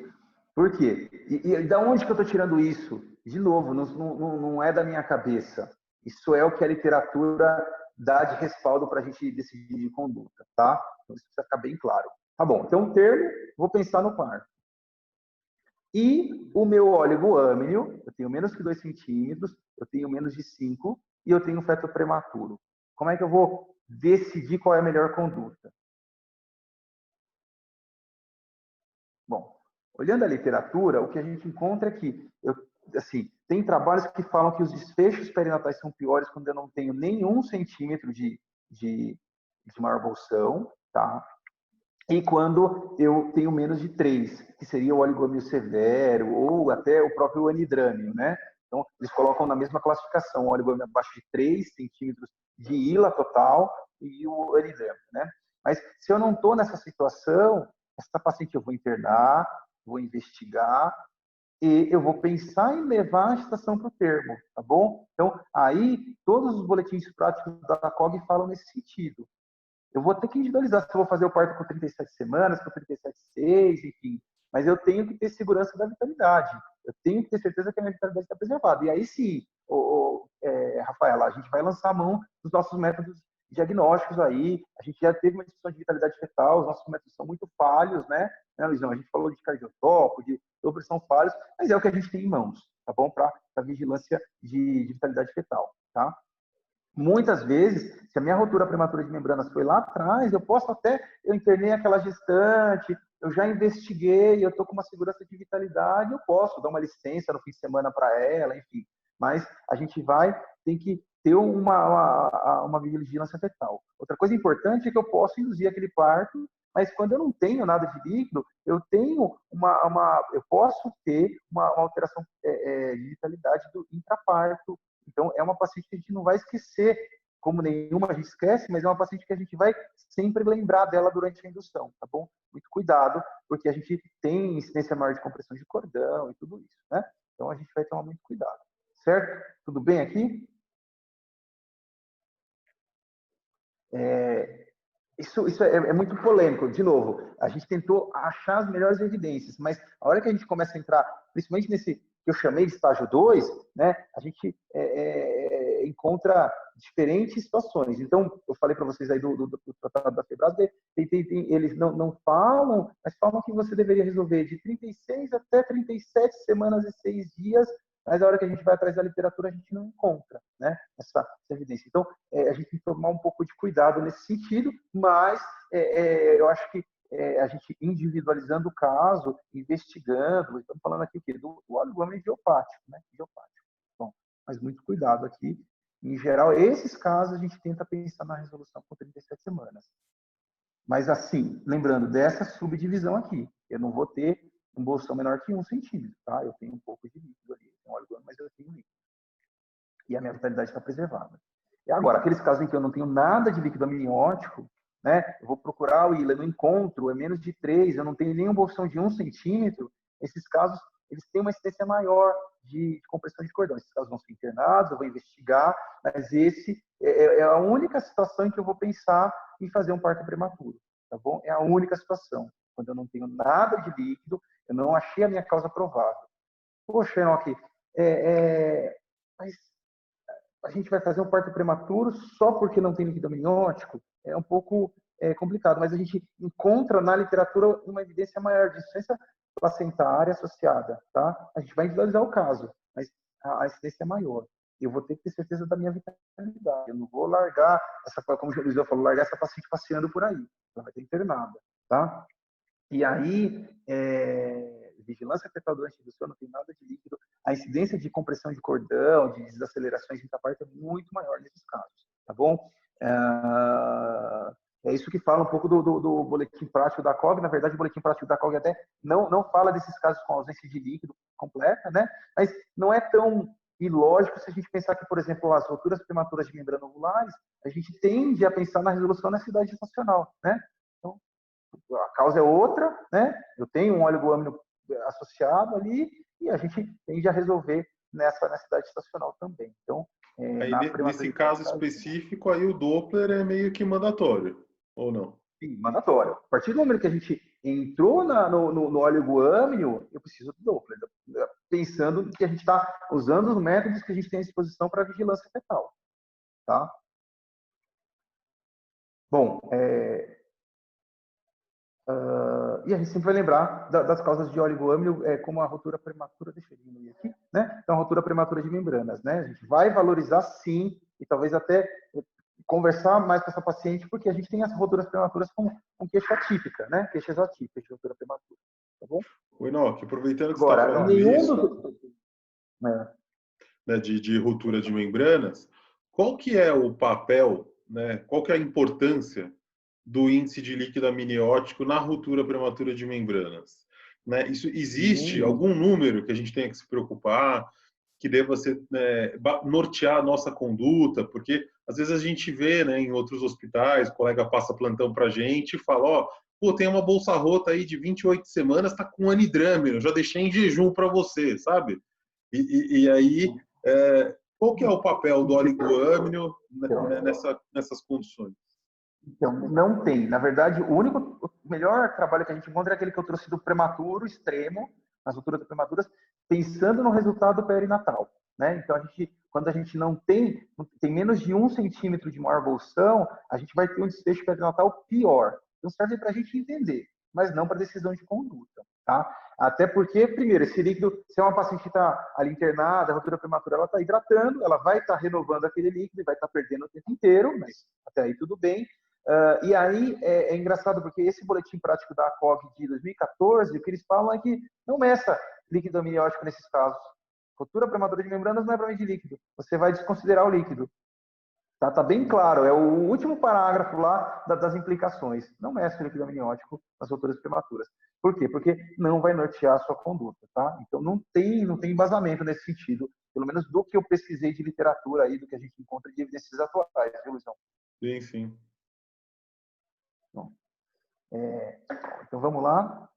Por quê? E da onde que eu estou tirando isso? De novo, não é da minha cabeça. Isso é o que a literatura dá de respaldo para a gente decidir de conduta, tá? Então isso precisa ficar bem claro. Tá bom, então termo, vou pensar no parto. E o meu oligoâmilo, eu tenho menos que 2 centímetros, eu tenho menos de 5 e eu tenho feto prematuro. Como é que eu vou decidir qual é a melhor conduta? Bom, olhando a literatura, o que a gente encontra é que, assim, tem trabalhos que falam que os desfechos perinatais são piores quando eu não tenho nenhum centímetro de maior bolsão, tá? E quando eu tenho menos de 3, que seria o oligomio severo ou até o próprio anidrâmio, né? Então, eles colocam na mesma classificação, o oligomio abaixo de 3 centímetros de ILA total e o anidrâmio, né? Mas se eu não estou nessa situação, essa paciente eu vou internar, vou investigar e eu vou pensar em levar a gestação para o termo, tá bom? Então, aí, todos os boletins práticos da COG falam nesse sentido. Eu vou ter que individualizar se eu vou fazer o parto com 37 semanas, com 37,6, enfim. Mas eu tenho que ter segurança da vitalidade. Eu tenho que ter certeza que a minha vitalidade está preservada. E aí sim, Rafaela, a gente vai lançar a mão dos nossos métodos diagnósticos aí. A gente já teve uma discussão de vitalidade fetal, os nossos métodos são muito falhos, né, Luizão? A gente falou de cardiotopo, de opressão falhos, mas é o que a gente tem em mãos, tá bom? Para vigilância de vitalidade fetal, tá? Muitas vezes, se a minha ruptura prematura de membranas foi lá atrás, eu internei aquela gestante, eu já investiguei, eu estou com uma segurança de vitalidade, eu posso dar uma licença no fim de semana para ela, enfim. Mas a gente tem que ter uma vigilância fetal. Outra coisa importante é que eu posso induzir aquele parto, mas quando eu não tenho nada de líquido, eu posso ter uma alteração de vitalidade do intraparto. Então, é uma paciente que a gente não vai esquecer, como nenhuma a gente esquece, mas é uma paciente que a gente vai sempre lembrar dela durante a indução, tá bom? Muito cuidado, porque a gente tem incidência maior de compressão de cordão e tudo isso, né? Então, a gente vai tomar muito cuidado, certo? Tudo bem aqui? Isso é muito polêmico. De novo, a gente tentou achar as melhores evidências, mas a hora que a gente começa a entrar, principalmente nesse que eu chamei de estágio 2, né, a gente encontra diferentes situações. Então, eu falei para vocês aí do tratado da Febrasd, eles não falam, mas falam que você deveria resolver de 36 até 37 semanas e 6 dias, mas a hora que a gente vai atrás da literatura, a gente não encontra, né, essa evidência. Então, a gente tem que tomar um pouco de cuidado nesse sentido, mas eu acho que a gente individualizando o caso, investigando, estamos falando aqui o quê? Do óleo idiopático, né? Idiopático. Bom, mas muito cuidado aqui. Em geral, esses casos a gente tenta pensar na resolução com 37 semanas. Mas assim, lembrando dessa subdivisão aqui, eu não vou ter um bolsão menor que 1 centímetro, tá? Eu tenho um pouco de líquido ali, tem óleo, mas eu tenho líquido. E a minha vitalidade está preservada. E agora, aqueles casos em que eu não tenho nada de líquido amniótico, né? Eu vou procurar o ILA, não encontro, é menos de 3, eu não tenho nenhuma bolsão de 1 centímetro, esses casos, eles têm uma incidência maior de compressão de cordão. Esses casos vão ser internados, eu vou investigar, mas esse é a única situação em que eu vou pensar em fazer um parto prematuro, tá bom? É a única situação. Quando eu não tenho nada de líquido, eu não achei a minha causa provável. Poxa, Enoque, mas a gente vai fazer um parto prematuro só porque não tem líquido amniótico? É um pouco complicado, mas a gente encontra na literatura uma evidência maior de insuficiência placentária associada, tá? A gente vai individualizar o caso, mas a incidência é maior. Eu vou ter que ter certeza da minha vitalidade. Eu não vou largar como o Luiz falou, largar essa paciente passeando por aí. Ela vai ter internada, tá? E aí, vigilância fetal durante a indução, não tem nada de líquido. A incidência de compressão de cordão, de desacelerações intraparto é muito maior nesses casos, tá bom? É isso que fala um pouco do boletim prático da COG. Na verdade, o boletim prático da COG até não fala desses casos com ausência de líquido completa, né? Mas não é tão ilógico se a gente pensar que, por exemplo, as rupturas prematuras de membrana ovulares, a gente tende a pensar na resolução na cidade gestacional, né? Então, a causa é outra, né? Eu tenho um óleo guâmino associado ali e a gente tende a resolver nessa cidade estacional também. Então, nesse caso específico, aí o Doppler é meio que mandatório, ou não? Sim, mandatório. A partir do momento que a gente entrou no óleo guâmino, eu preciso do Doppler, pensando que a gente está usando os métodos que a gente tem à disposição para vigilância fetal, tá? Bom, e a gente sempre vai lembrar das causas de óleo guâmino, como a ruptura prematura, deixa eu diminuir aqui, né? Então, a ruptura prematura de membranas, né? A gente vai valorizar sim, e talvez até conversar mais com essa paciente, porque a gente tem as rupturas prematuras com queixa atípica, né? Queixas atípicas de ruptura prematura, tá bom? O Enoque, aproveitando que agora, você está falando isso, né, de ruptura de membranas, qual que é o papel, né? Qual que é a importância do índice de líquido amniótico na ruptura prematura de membranas? Né? Isso existe algum número que a gente tenha que se preocupar, que deva ser nortear a nossa conduta? Porque às vezes a gente vê, né, em outros hospitais, o colega passa plantão para a gente e fala, ó, pô, tem uma bolsa rota aí de 28 semanas, tá com anidrâmino, já deixei em jejum para você, sabe? E aí, qual que é o papel do óleo guâmino nessas condições? Então, não tem. Na verdade, o melhor trabalho que a gente encontra é aquele que eu trouxe do prematuro extremo, nas rupturas prematuras, pensando no resultado perinatal, né? Então, quando a gente não tem menos de 1 centímetro de maior bolsão, a gente vai ter um desfecho perinatal pior. Então, serve para a gente entender, mas não para decisão de conduta, tá? Até porque, primeiro, esse líquido, se é uma paciente que está ali internada, ruptura prematura, ela está hidratando, ela vai estar renovando aquele líquido e vai estar perdendo o tempo inteiro, mas até aí tudo bem. E aí é engraçado porque esse boletim prático da ACOG de 2014, o que eles falam é que não meça líquido amniótico nesses casos. Ruptura prematura de membranas não é para medir líquido, você vai desconsiderar o líquido. Tá bem claro, é o último parágrafo lá das implicações. Não meça o líquido amniótico nas rupturas prematuras. Por quê? Porque não vai nortear a sua conduta, tá? Então não tem embasamento nesse sentido, pelo menos do que eu pesquisei de literatura aí, do que a gente encontra de evidências atuais, viu, Luizão? Sim, sim. Bom, então vamos lá.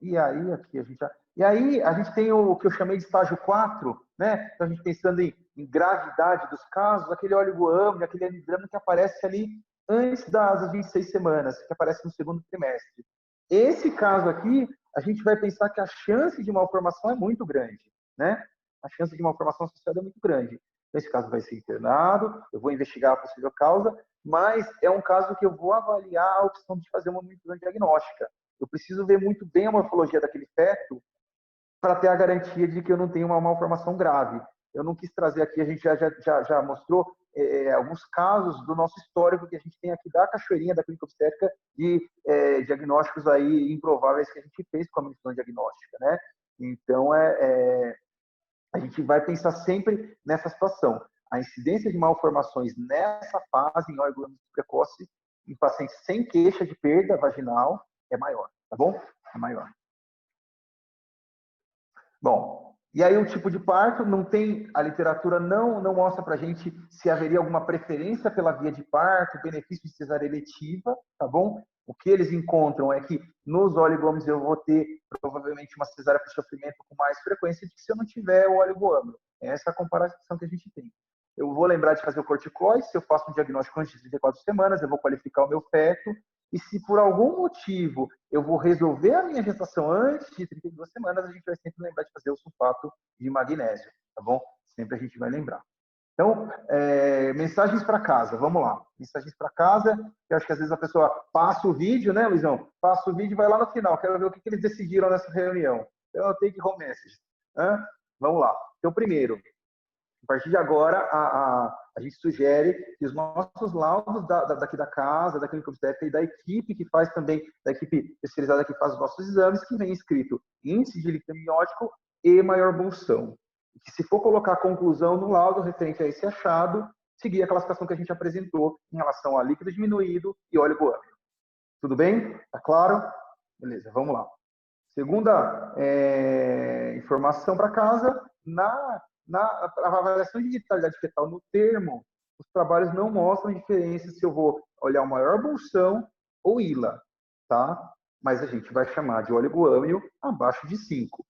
E aí aqui a gente tem o que eu chamei de estágio 4, né? Então a gente pensando em gravidade dos casos, aquele oligoâmnio, aquele anidramo que aparece ali antes das 26 semanas, que aparece no segundo trimestre. Esse caso aqui, a gente vai pensar que a chance de malformação é muito grande, né? A chance de malformação associada é muito grande. Nesse caso vai ser internado, eu vou investigar a possível causa, mas é um caso que eu vou avaliar a opção de fazer uma manipulação diagnóstica. Eu preciso ver muito bem a morfologia daquele feto para ter a garantia de que eu não tenho uma malformação grave. Eu não quis trazer aqui, a gente já mostrou alguns casos do nosso histórico que a gente tem aqui da cachoeirinha, da clínica obstétrica, de diagnósticos aí improváveis que a gente fez com a manipulação diagnóstica, né? Então, a gente vai pensar sempre nessa situação. A incidência de malformações nessa fase, em órgão precoce, em pacientes sem queixa de perda vaginal, é maior, tá bom? É maior. Bom, e aí o tipo de parto, não tem, a literatura não mostra pra gente se haveria alguma preferência pela via de parto, benefício de cesárea eletiva, tá bom? O que eles encontram é que nos oligômenos eu vou ter provavelmente uma cesárea por sofrimento com mais frequência do que se eu não tiver o oligômeno. Essa é a comparação que a gente tem. Eu vou lembrar de fazer o corticoide, se eu faço um diagnóstico antes de 34 semanas, eu vou qualificar o meu feto, e se por algum motivo eu vou resolver a minha gestação antes de 32 semanas, a gente vai sempre lembrar de fazer o sulfato de magnésio, tá bom? Sempre a gente vai lembrar. Então, mensagens para casa, vamos lá. Mensagens para casa, que eu acho que às vezes a pessoa passa o vídeo, né, Luizão? Passa o vídeo e vai lá no final, quero ver o que eles decidiram nessa reunião. Então, eu take home message. Vamos lá. Então, primeiro, a partir de agora, a gente sugere que os nossos laudos daqui da casa, da clínica obstétrica e da equipe que faz também, da equipe especializada que faz os nossos exames, que vem escrito índice de líquido amniótico e maior bulsão. Que se for colocar a conclusão no laudo referente a esse achado, seguir a classificação que a gente apresentou em relação a líquido diminuído e oligoâmnio. Tudo bem? Tá claro? Beleza, vamos lá. Segunda informação para casa, na avaliação de vitalidade fetal no termo, os trabalhos não mostram diferença se eu vou olhar o maior bulsão ou ILA, tá? Mas a gente vai chamar de oligoâmnio abaixo de 5.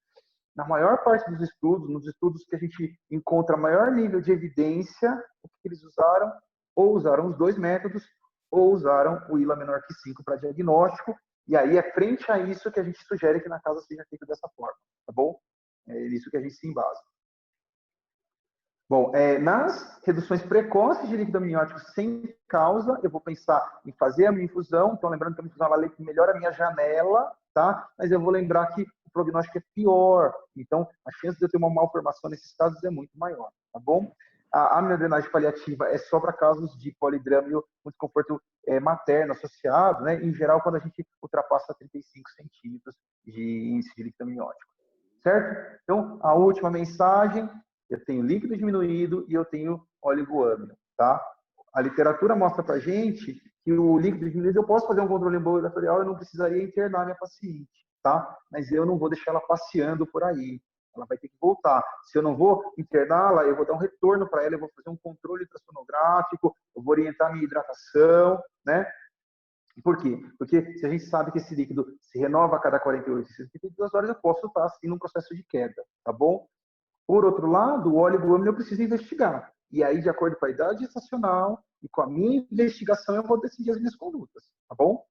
Na maior parte dos estudos, nos estudos que a gente encontra maior nível de evidência, o que eles usaram? Ou usaram os dois métodos, ou usaram o ILA menor que 5 para diagnóstico, e aí é frente a isso que a gente sugere que na casa seja feito dessa forma, tá bom? É isso que a gente se embasa. Bom, nas reduções precoces de líquido amniótico sem causa, eu vou pensar em fazer a minha infusão. Então, lembrando que a minha infusão ela melhora a minha janela, tá? Mas eu vou lembrar que o prognóstico é pior. Então, a chance de eu ter uma malformação nesses casos é muito maior, tá bom? A amniodrenagem paliativa é só para casos de polidrâmio com desconforto materno associado, né? Em geral, quando a gente ultrapassa 35 centímetros de índice de líquido amniótico, certo? Então, a última mensagem. Eu tenho líquido diminuído e eu tenho oligoâmnio, tá? A literatura mostra pra gente que o líquido diminuído eu posso fazer um controle ambulatorial, eu não precisaria internar minha paciente, tá? Mas eu não vou deixar ela passeando por aí. Ela vai ter que voltar. Se eu não vou interná-la, eu vou dar um retorno para ela, eu vou fazer um controle ultrassonográfico, eu vou orientar minha hidratação, né? Por quê? Porque se a gente sabe que esse líquido se renova a cada 48 e 72 horas, eu posso estar assim num processo de queda, tá bom? Por outro lado, o oligoâmnio eu preciso investigar. E aí, de acordo com a idade gestacional e com a minha investigação, eu vou decidir as minhas condutas, tá bom?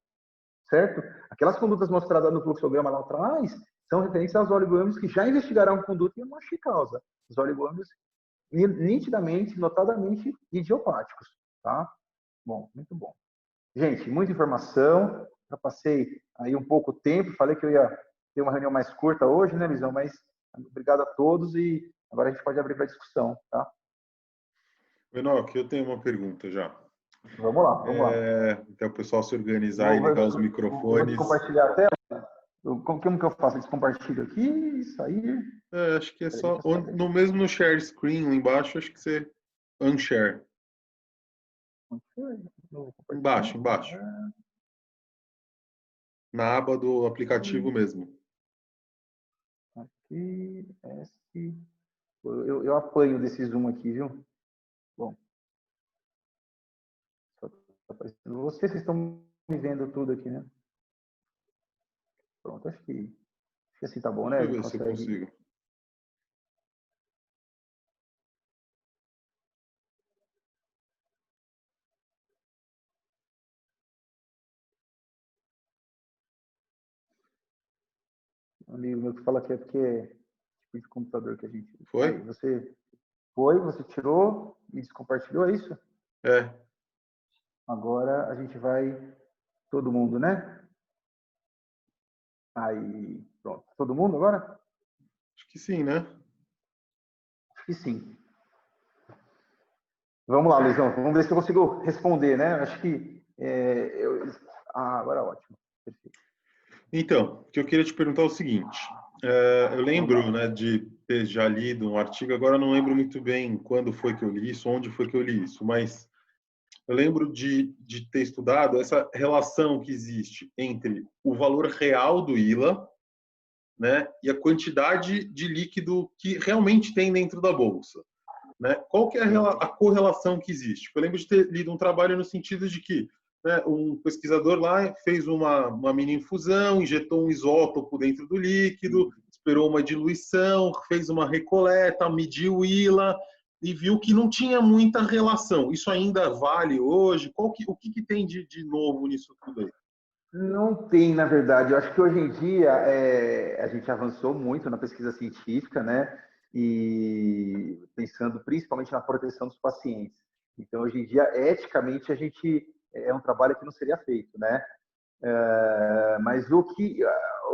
Certo? Aquelas condutas mostradas no fluxograma lá atrás são referentes aos oligoâmnios que já investigaram conduta e eu não achei causa. Os oligoâmnios nitidamente, notadamente idiopáticos, tá? Bom, muito bom. Gente, muita informação. Já passei aí um pouco tempo, falei que eu ia ter uma reunião mais curta hoje, né, Luizão? Mas obrigado a todos e agora a gente pode abrir para discussão, tá? Enoque, eu tenho uma pergunta já. Vamos lá, vamos lá. Até o pessoal se organizar e ligar os Vou microfones. compartilhar a tela. Como que eu faço? Descompartilho aqui, sair. Acho que é só no share screen lá embaixo, acho que você unshare. Embaixo. Na aba do aplicativo mesmo. Aqui, eu apanho desse Zoom aqui, viu? Bom. Só tá aparecendo vocês estão me vendo tudo aqui, né? Pronto, acho que assim tá bom, né? Deixa eu ver se eu consigo. Um amigo meu que fala que é porque é tipo de computador que a gente... Foi? Aí, você tirou e descompartilhou, é isso? É. Agora a gente vai... Todo mundo, né? Aí, pronto. Todo mundo agora? Acho que sim, né? Acho que sim. Vamos lá, Luizão. Vamos ver se eu consigo responder, né? Acho que... agora é ótimo. Perfeito. Então, o que eu queria te perguntar é o seguinte. Eu lembro, né, de ter já lido um artigo, agora eu não lembro muito bem quando foi que eu li isso, onde foi que eu li isso, mas eu lembro de ter estudado essa relação que existe entre o valor real do ILA, né, e a quantidade de líquido que realmente tem dentro da bolsa. Né? Qual que é a correlação que existe? Eu lembro de ter lido um trabalho no sentido de que, né, um pesquisador lá fez uma mini infusão, injetou um isótopo dentro do líquido, esperou uma diluição, fez uma recoleta, mediu o ILA e viu que não tinha muita relação. Isso ainda vale hoje? O que tem de novo nisso tudo aí? Não tem, na verdade. Eu acho que hoje em dia a gente avançou muito na pesquisa científica, né? E pensando principalmente na proteção dos pacientes. Então, hoje em dia, eticamente, é um trabalho que não seria feito, né? Mas o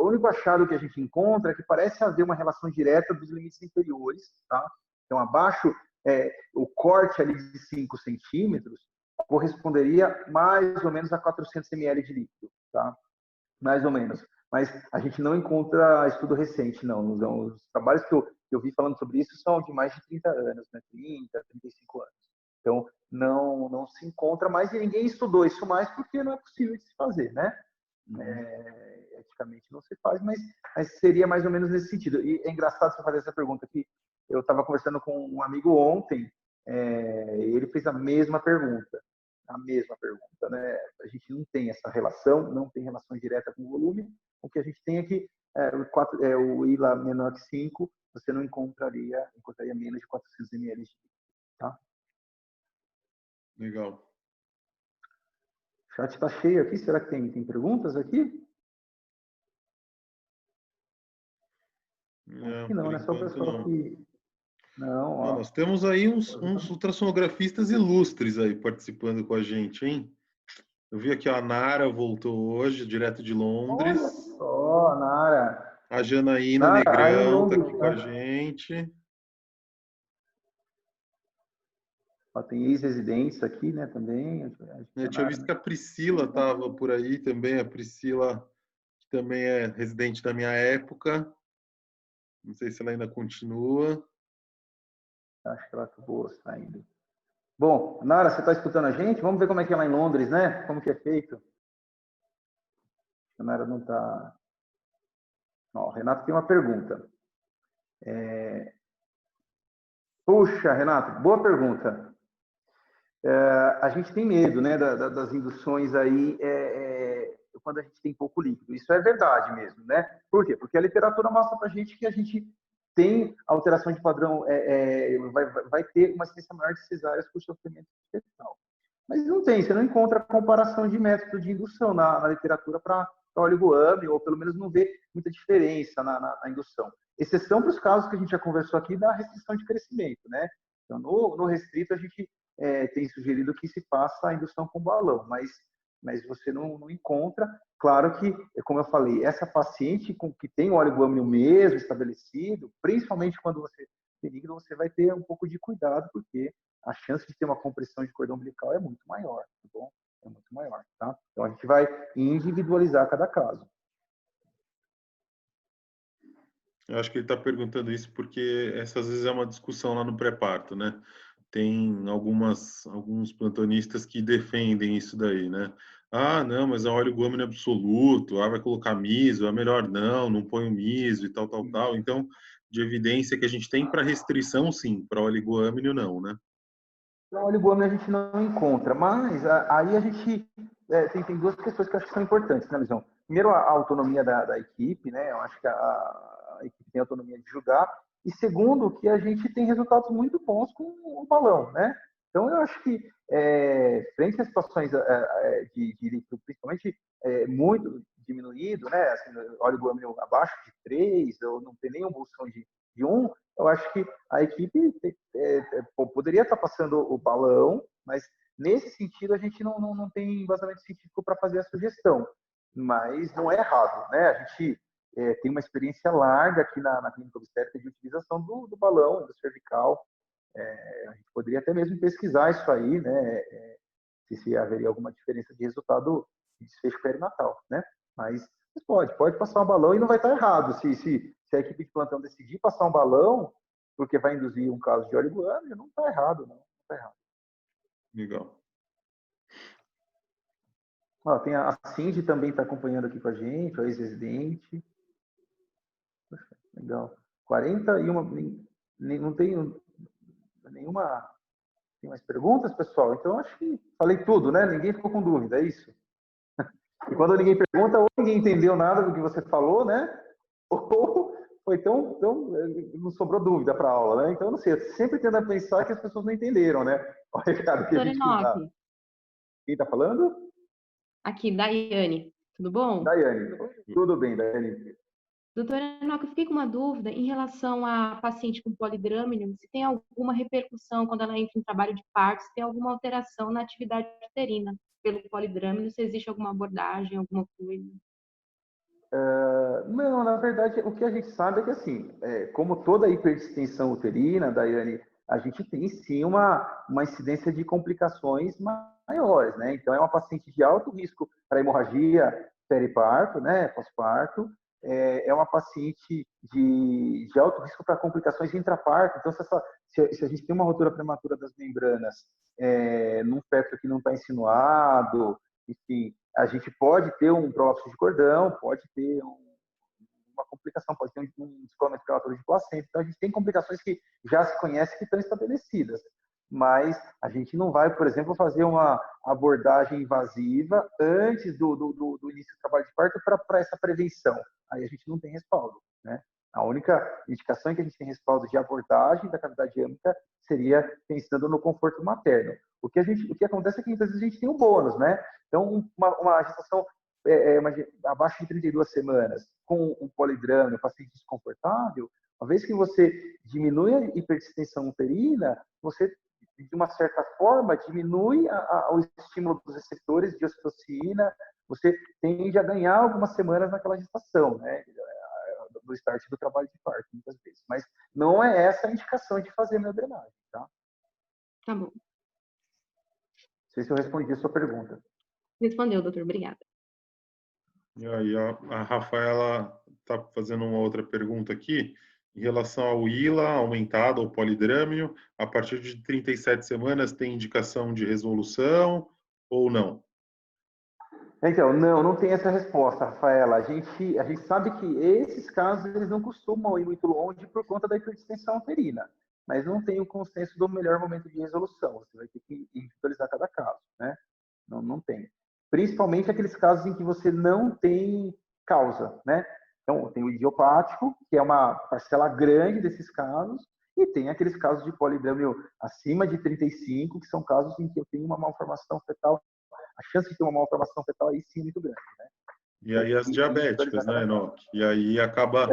único achado que a gente encontra é que parece haver uma relação direta dos limites inferiores, tá? Então, abaixo, o corte ali de 5 centímetros corresponderia mais ou menos a 400 ml de líquido, tá? Mais ou menos. Mas a gente não encontra estudo recente, não. Os trabalhos que eu vi falando sobre isso são de mais de 30 anos, né? 30, 35 anos. Então, não se encontra mais e ninguém estudou isso mais porque não é possível de se fazer, né? Eticamente não se faz, mas seria mais ou menos nesse sentido. E é engraçado você fazer essa pergunta aqui. Eu estava conversando com um amigo ontem, e ele fez a mesma pergunta, né? A gente não tem essa relação, não tem relação direta com o volume. O que a gente tem aqui o ILA menor que 5, você não encontraria menos de 400 ml, tá? Legal. O chat está cheio aqui. Será que tem perguntas aqui? Não, acho que não, né? Só o pessoal não. que... Não, ó. Nós temos aí uns ultrassonografistas ilustres aí participando com a gente, hein? Eu vi aqui a Nara voltou hoje, direto de Londres. Olha só, Nara. A Janaína Nara, Negrão está aqui com a gente. Tem ex-residentes aqui, né, também. Eu tinha visto que a Priscila estava por aí também. A Priscila, que também é residente da minha época. Não sei se ela ainda continua. Acho que ela acabou saindo. Bom, Nara, você está escutando a gente? Vamos ver como é que é lá em Londres, né? Como que é feito. A Nara não está... O Renato tem uma pergunta. Puxa, Renato, boa pergunta. A gente tem medo, né, das induções aí quando a gente tem pouco líquido. Isso é verdade mesmo, né? Por quê? Porque a literatura mostra para a gente que a gente tem alteração de padrão, vai ter uma incidência maior de cesáreas por sofrimento fetal. Mas não tem, você não encontra comparação de método de indução na literatura para oligoame, ou pelo menos não vê muita diferença na indução. Exceção para os casos que a gente já conversou aqui da restrição de crescimento, né? Então, no restrito, a gente tem sugerido que se faça a indução com balão, mas mas você não encontra. Claro que, como eu falei, essa paciente que tem o oligoâmnio mesmo estabelecido, principalmente quando você tem líquido, você vai ter um pouco de cuidado, porque a chance de ter uma compressão de cordão umbilical é muito maior, tá bom? É muito maior, tá? Então, a gente vai individualizar cada caso. Eu acho que ele está perguntando isso porque essa às vezes é uma discussão lá no pré-parto, né? Tem alguns plantonistas que defendem isso daí, né? Ah, não, mas é óleo guâmine absoluto, vai colocar miso, é melhor não põe o miso e tal, tal, tal. Então, de evidência que a gente tem para restrição, sim, para óleo guâmine, não, né? Para óleo guâmine a gente não encontra, mas aí a gente tem duas questões que eu acho que são importantes, né, Luizão? Primeiro, a autonomia da equipe, né? Eu acho que a equipe tem autonomia de julgar. E segundo, que a gente tem resultados muito bons com o balão, né? Então, eu acho que, frente a situações de líquido, principalmente muito diminuído, né? Assim, óleo guâmine abaixo de 3, ou não tem nenhuma emulsão de 1, eu acho que a equipe poderia estar passando o balão, mas nesse sentido a gente não tem embasamento científico para fazer a sugestão. Mas não é errado, né? A gente tem uma experiência larga aqui na clínica obstétrica de utilização do balão, do cervical. A gente poderia até mesmo pesquisar isso aí, né? Se haveria alguma diferença de resultado de desfecho perinatal, né? Mas pode passar um balão e não vai estar errado. Se a equipe de plantão decidir passar um balão, porque vai induzir um caso de oligoâmnio, não está errado, não está errado. Legal. Ó, tem a Cindy também está acompanhando aqui com a gente, a ex-residente. Legal. 41, não tenho nenhuma. Tem mais perguntas, pessoal? Então, acho que falei tudo, né? Ninguém ficou com dúvida, é isso? E quando ninguém pergunta, ou ninguém entendeu nada do que você falou, né? Ou foi tão não sobrou dúvida para a aula, né? Então, eu não sei, eu sempre tendo a pensar que as pessoas não entenderam, né? O recado que a gente quis dar. Quem está falando? Aqui, Daiane. Tudo bom? Daiane. Tudo bem, Daiane. Doutora Enoque, eu fiquei com uma dúvida em relação à paciente com polidrâmino, se tem alguma repercussão quando ela entra em trabalho de parto, se tem alguma alteração na atividade uterina pelo polidrâmino, se existe alguma abordagem, alguma coisa? Não, na verdade, o que a gente sabe é que, assim, como toda hiperdistensão uterina, Daiane, a gente tem sim uma incidência de complicações maiores, né? Então, é uma paciente de alto risco para hemorragia periparto, né? Pós-parto. É uma paciente de alto risco para complicações intraparto. Então, se a gente tem uma ruptura prematura das membranas num feto que não está insinuado, enfim, a gente pode ter um prólapso de cordão, pode ter uma complicação, pode ter um descolamento prematuro de placenta. Então, a gente tem complicações que já se conhece que estão estabelecidas. Mas a gente não vai, por exemplo, fazer uma abordagem invasiva antes do início do trabalho de parto para essa prevenção. Aí a gente não tem respaldo, né? A única indicação em que a gente tem respaldo de abordagem da cavidade âmica seria pensando no conforto materno. O que acontece é que muitas vezes a gente tem um bônus, né? Então, uma gestação abaixo de 32 semanas com um polidrâmio, paciente desconfortável, uma vez que você diminui a hipertensão uterina, você, de uma certa forma, diminui o estímulo dos receptores de ocitocina, você tende a ganhar algumas semanas naquela gestação, né? Do start do trabalho de parto, muitas vezes. Mas não é essa a indicação de fazer neodrenagem, tá? Tá bom. Não sei se eu respondi a sua pergunta. Respondeu, doutor. Obrigada. E aí, a Rafaela está fazendo uma outra pergunta aqui, em relação ao ILA aumentado, ao polidrâmio, a partir de 37 semanas tem indicação de resolução ou não? Então, não tem essa resposta, Rafaela. A gente sabe que esses casos eles não costumam ir muito longe por conta da hipertensão uterina, mas não tem o consenso do melhor momento de resolução. Você vai ter que individualizar cada caso, né? Não tem. Principalmente aqueles casos em que você não tem causa, né? Então, tem o idiopático, que é uma parcela grande desses casos, e tem aqueles casos de polidrâmio acima de 35, que são casos em que eu tenho uma malformação fetal. A chance de ter uma malformação fetal aí sim é muito grande, né? E aí as diabéticas, né, Enoque? E aí acaba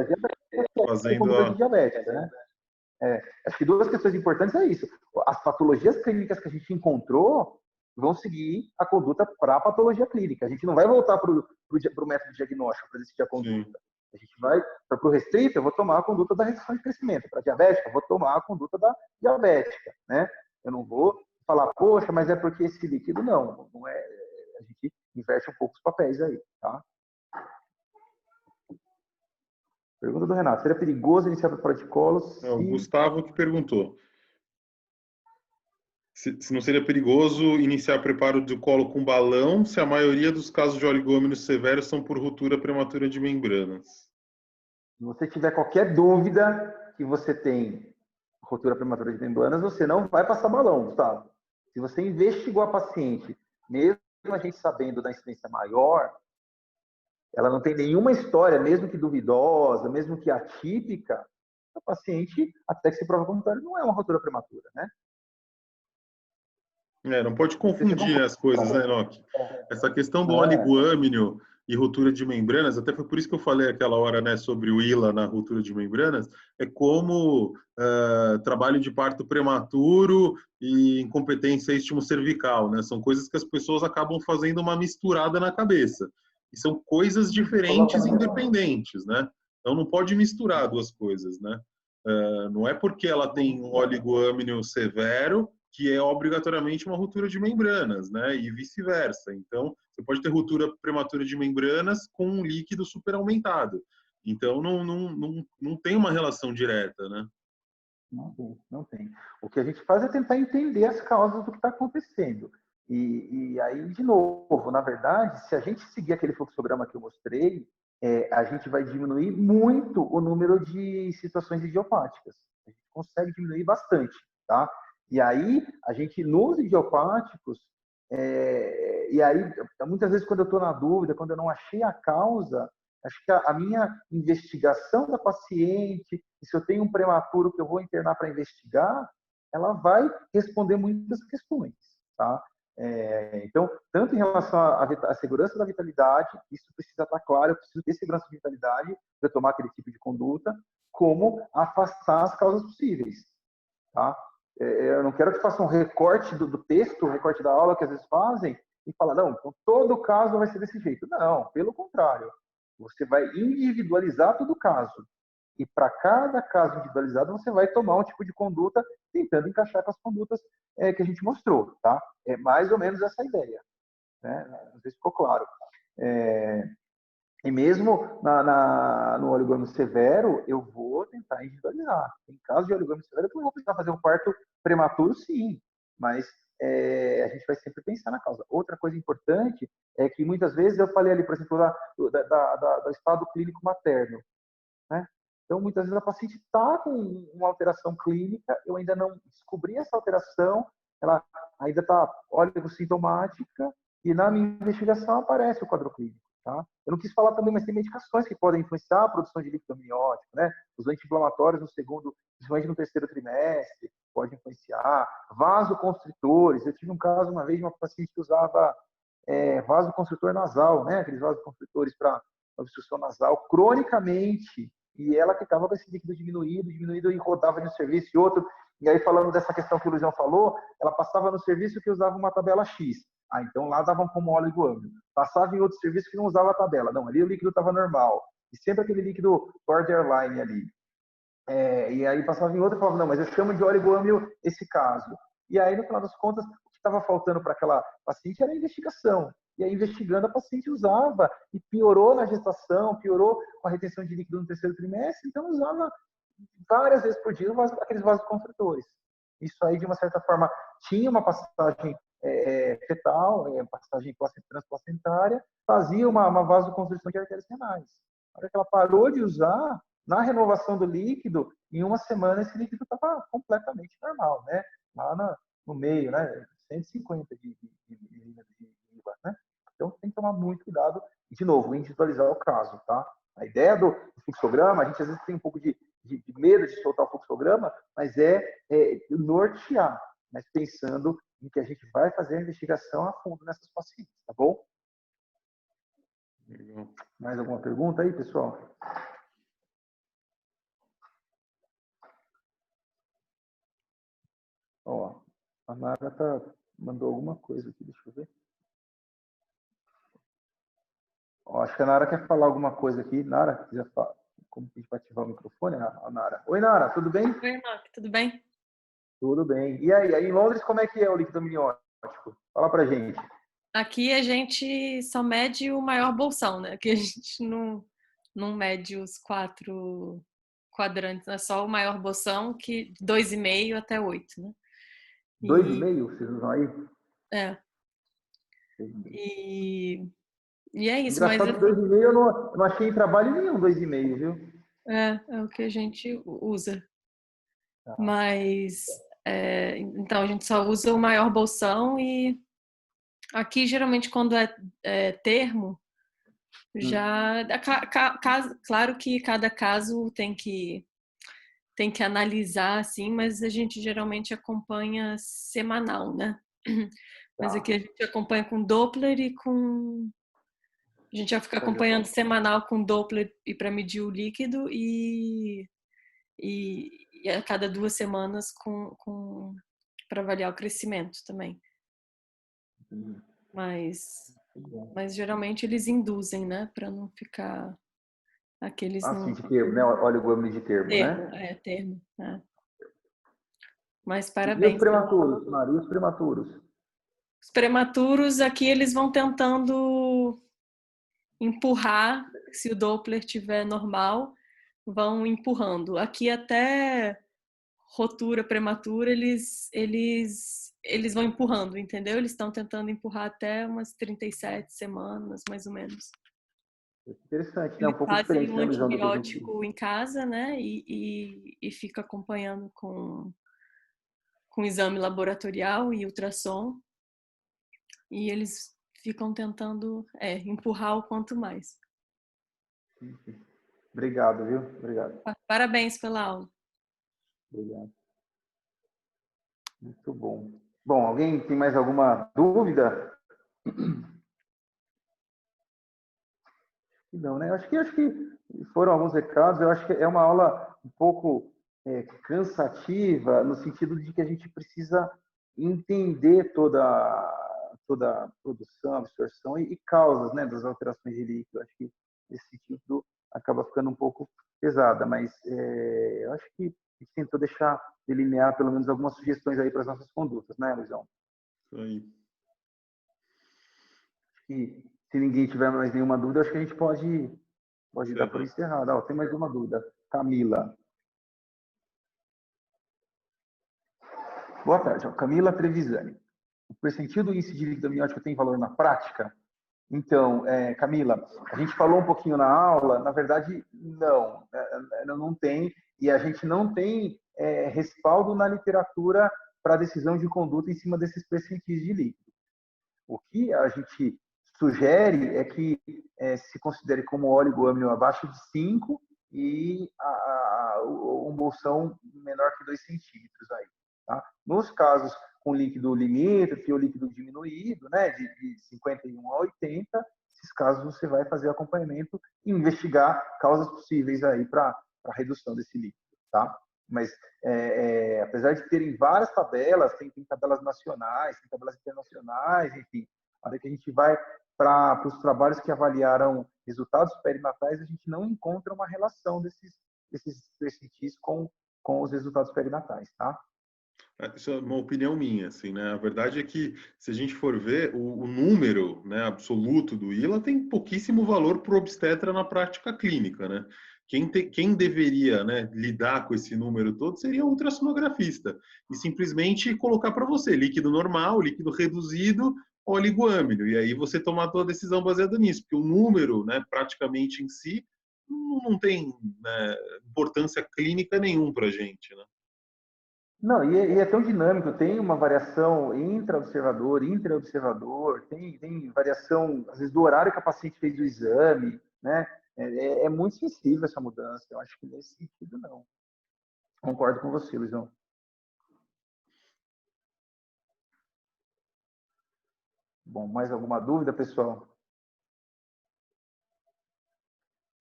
fazendo a... diabética, né? Acho que duas questões importantes é isso. As patologias clínicas que a gente encontrou vão seguir a conduta para a patologia clínica. A gente não vai voltar para o método diagnóstico para decidir a conduta. Sim. A gente vai para o restrito, eu vou tomar a conduta da restrição de crescimento. Para a diabética, eu vou tomar a conduta da diabética, né? Eu não vou falar, poxa, mas é porque esse líquido não é. A gente inverte um pouco os papéis aí, tá? Pergunta do Renato: seria perigoso iniciar o protocolo? É o Gustavo que perguntou. Se não seria perigoso iniciar preparo do colo com balão, se a maioria dos casos de oligômenos severos são por ruptura prematura de membranas? Se você tiver qualquer dúvida que você tem ruptura prematura de membranas, você não vai passar balão, Gustavo. Se você investigou a paciente, mesmo a gente sabendo da incidência maior, ela não tem nenhuma história, mesmo que duvidosa, mesmo que atípica, a paciente, até que se prova o contrário, não é uma ruptura prematura, né? Não pode confundir as coisas, né, Enoque? Essa questão do oligoâmino e ruptura de membranas, até foi por isso que eu falei aquela hora, né, sobre o ILA na ruptura de membranas, é como trabalho de parto prematuro e incompetência estimo-cervical, né? São coisas que as pessoas acabam fazendo uma misturada na cabeça. E são coisas diferentes e independentes, né? Então não pode misturar duas coisas, né? Não é porque ela tem um oligoâmino severo que é obrigatoriamente uma ruptura de membranas, né? E vice-versa. Então, você pode ter ruptura prematura de membranas com um líquido super aumentado. Então, não tem uma relação direta, né? Não tem. O que a gente faz é tentar entender as causas do que está acontecendo. E aí, de novo, na verdade, se a gente seguir aquele fluxograma que eu mostrei, a gente vai diminuir muito o número de situações idiopáticas. A gente consegue diminuir bastante, tá? E aí, a gente, nos idiopáticos, e aí, muitas vezes, quando eu estou na dúvida, quando eu não achei a causa, acho que a minha investigação da paciente, e se eu tenho um prematuro que eu vou internar para investigar, ela vai responder muitas questões, tá? Então, tanto em relação à segurança da vitalidade, isso precisa estar claro, eu preciso ter segurança de vitalidade para tomar aquele tipo de conduta, como afastar as causas possíveis, tá? Eu não quero que faça um recorte do texto, um recorte da aula que às vezes fazem, e falar, não, então todo caso vai ser desse jeito. Não, pelo contrário. Você vai individualizar todo caso. E para cada caso individualizado, você vai tomar um tipo de conduta tentando encaixar com as condutas que a gente mostrou, tá? É mais ou menos essa ideia, né? Às vezes ficou claro. E mesmo no oligômeno severo, eu vou tentar individualizar. Em caso de oligômeno severo, eu não vou precisar fazer um parto prematuro, sim, mas a gente vai sempre pensar na causa. Outra coisa importante é que muitas vezes eu falei ali, por exemplo, do estado clínico materno, né? Então, muitas vezes a paciente está com uma alteração clínica, eu ainda não descobri essa alteração, ela ainda está oligosintomática, e na minha investigação aparece o quadro clínico. Tá? Eu não quis falar também, mas tem medicações que podem influenciar a produção de líquido amniótico, né? Os anti-inflamatórios no segundo, principalmente no terceiro trimestre, pode influenciar. Vasoconstritores. Eu tive um caso uma vez de uma paciente que usava vasoconstritor nasal, né? Aqueles vasoconstritores para obstrução nasal, cronicamente, e ela ficava com esse líquido diminuído e rodava de um serviço e outro. E aí, falando dessa questão que o Luizão falou, ela passava no serviço que usava uma tabela X. Então lá davam como oligoâmino. Passava em outro serviço que não usava a tabela. Não, ali o líquido estava normal. E sempre aquele líquido borderline ali. E aí passava em outro e falava, não, mas eu chamo de oligoâmino esse caso. E aí, no final das contas, o que estava faltando para aquela paciente era a investigação. E aí, investigando, a paciente usava e piorou na gestação, piorou com a retenção de líquido no terceiro trimestre, então usava várias vezes por dia aqueles vasoconstritores. Isso aí, de uma certa forma, tinha uma passagem fetal, passagem transplacentária, fazia uma vasoconstrição de artérias renais. Na hora que ela parou de usar, na renovação do líquido, em uma semana esse líquido estava completamente normal, né? Lá no meio, né? 150 de IVA, né? Então tem que tomar muito cuidado e, de novo, individualizar o caso, tá? A ideia do fluxograma, a gente às vezes tem um pouco de medo de soltar o fluxograma, mas nortear, mas pensando em que a gente vai fazer a investigação a fundo nessas pacientes, tá bom? Legal. Mais alguma pergunta aí, pessoal? Ó, a Nara está mandou alguma coisa aqui, deixa eu ver. Ó, acho que a Nara quer falar alguma coisa aqui. Nara, quiser falar, como que a gente vai ativar o microfone, a Nara? Oi, Nara, tudo bem? Oi, Enoque, tudo bem? Tudo bem. E aí em Londres, como é que é o líquido amniótico? Fala pra gente. Aqui a gente só mede o maior bolsão, né? Aqui a gente não mede os 4 quadrantes, é só o maior bolsão, que 2,5 até 8, né? 2,5 vocês usam aí? É. 2,5. E é isso, mas Engraçado que 2,5 eu não achei em trabalho nenhum 2,5, viu? é o que a gente usa. Tá. Mas, então, a gente só usa o maior bolsão e aqui, geralmente, quando é termo, já... Claro que cada caso tem que analisar, assim, mas a gente geralmente acompanha semanal, né? Mas aqui a gente acompanha com Doppler e com... A gente vai ficar acompanhando semanal com Doppler e para medir o líquido e a cada 2 semanas para avaliar o crescimento também. Mas geralmente eles induzem, né? Para não ficar aqueles... Sim, de termo, né? Óleo de termo, né? Termo. É. Mas E os parabéns. prematuros, Mari? E os prematuros? Os prematuros aqui eles vão tentando empurrar, se o Doppler estiver normal, vão empurrando. Aqui até rotura prematura eles vão empurrando, entendeu? Eles estão tentando empurrar até umas 37 semanas, mais ou menos. Interessante, né? Um Eles pouco fazem diferente, um né, Luizão, do que a gente... antibiótico em casa, né? E fica acompanhando com exame laboratorial e ultrassom. E eles ficam tentando empurrar o quanto mais. Obrigado, viu? Obrigado. Parabéns pela aula. Obrigado. Muito bom. Bom, alguém tem mais alguma dúvida? Não, né? Acho que foram alguns recados. Eu acho que é uma aula um pouco cansativa, no sentido de que a gente precisa entender toda a produção, absorção e causas, né, das alterações de líquido. Acho que esse sentido acaba ficando um pouco pesada, mas eu acho que a gente tentou delinear pelo menos algumas sugestões aí para as nossas condutas, né, Luizão? Isso aí. E se ninguém tiver mais nenhuma dúvida, acho que a gente pode dar por encerrado. Tem mais uma dúvida. Camila. Boa tarde. Camila Trevisani. O percentil do índice de líquido amniótico tem valor na prática? Então, Camila, a gente falou um pouquinho na aula, na verdade, não tem, e a gente não tem respaldo na literatura para decisão de conduta em cima desses percentis de líquido. O que a gente sugere é que se considere como oligoamnio abaixo de 5 e um bolsão menor que 2 centímetros aí. Tá? Nos casos com líquido limítrofe ou líquido diminuído, né, de 51 a 80, esses casos você vai fazer acompanhamento e investigar causas possíveis aí para a redução desse líquido. Tá? Mas, apesar de terem várias tabelas, tem tabelas nacionais, tem tabelas internacionais, enfim, a hora que a gente vai para os trabalhos que avaliaram resultados perinatais, a gente não encontra uma relação desses percentis com os resultados perinatais, tá? Isso é uma opinião minha, assim, né? A verdade é que, se a gente for ver, o número, né, absoluto do ILA tem pouquíssimo valor para o obstetra na prática clínica, né? Quem deveria, né, lidar com esse número todo seria o ultrassonografista e simplesmente colocar para você líquido normal, líquido reduzido, oligoamínio. E aí você tomar a tua decisão baseada nisso, porque o número, né, praticamente em si, não tem, né, importância clínica nenhuma para a gente, né? Não, e é tão dinâmico, tem uma variação intra-observador, intra-observador, tem variação, às vezes, do horário que a paciente fez o exame, né? É muito sensível essa mudança, eu acho que nesse sentido não. Concordo com você, Luizão. Bom, mais alguma dúvida, pessoal?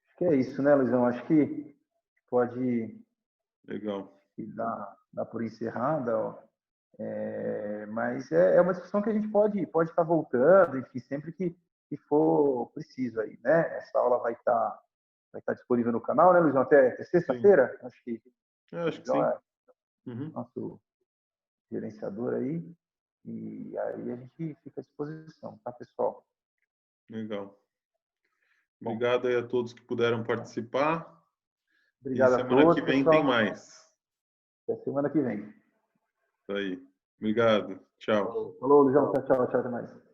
Acho que é isso, né, Luizão? Acho que pode Legal. dar por encerrada. Ó. Mas é uma discussão que a gente pode estar voltando, enfim, sempre que for preciso aí, né? Essa aula vai estar disponível no canal, né, Luizão? Até sexta-feira? Acho que Acho que sim. é Uhum. nosso gerenciador aí. E aí a gente fica à disposição, tá, pessoal? Legal. Obrigado aí a todos que puderam participar. Obrigado E a semana que todos, vem pessoal. tem mais. Até semana que vem. Isso aí. Obrigado. Tchau. Falou, Luizão. Tchau, até mais.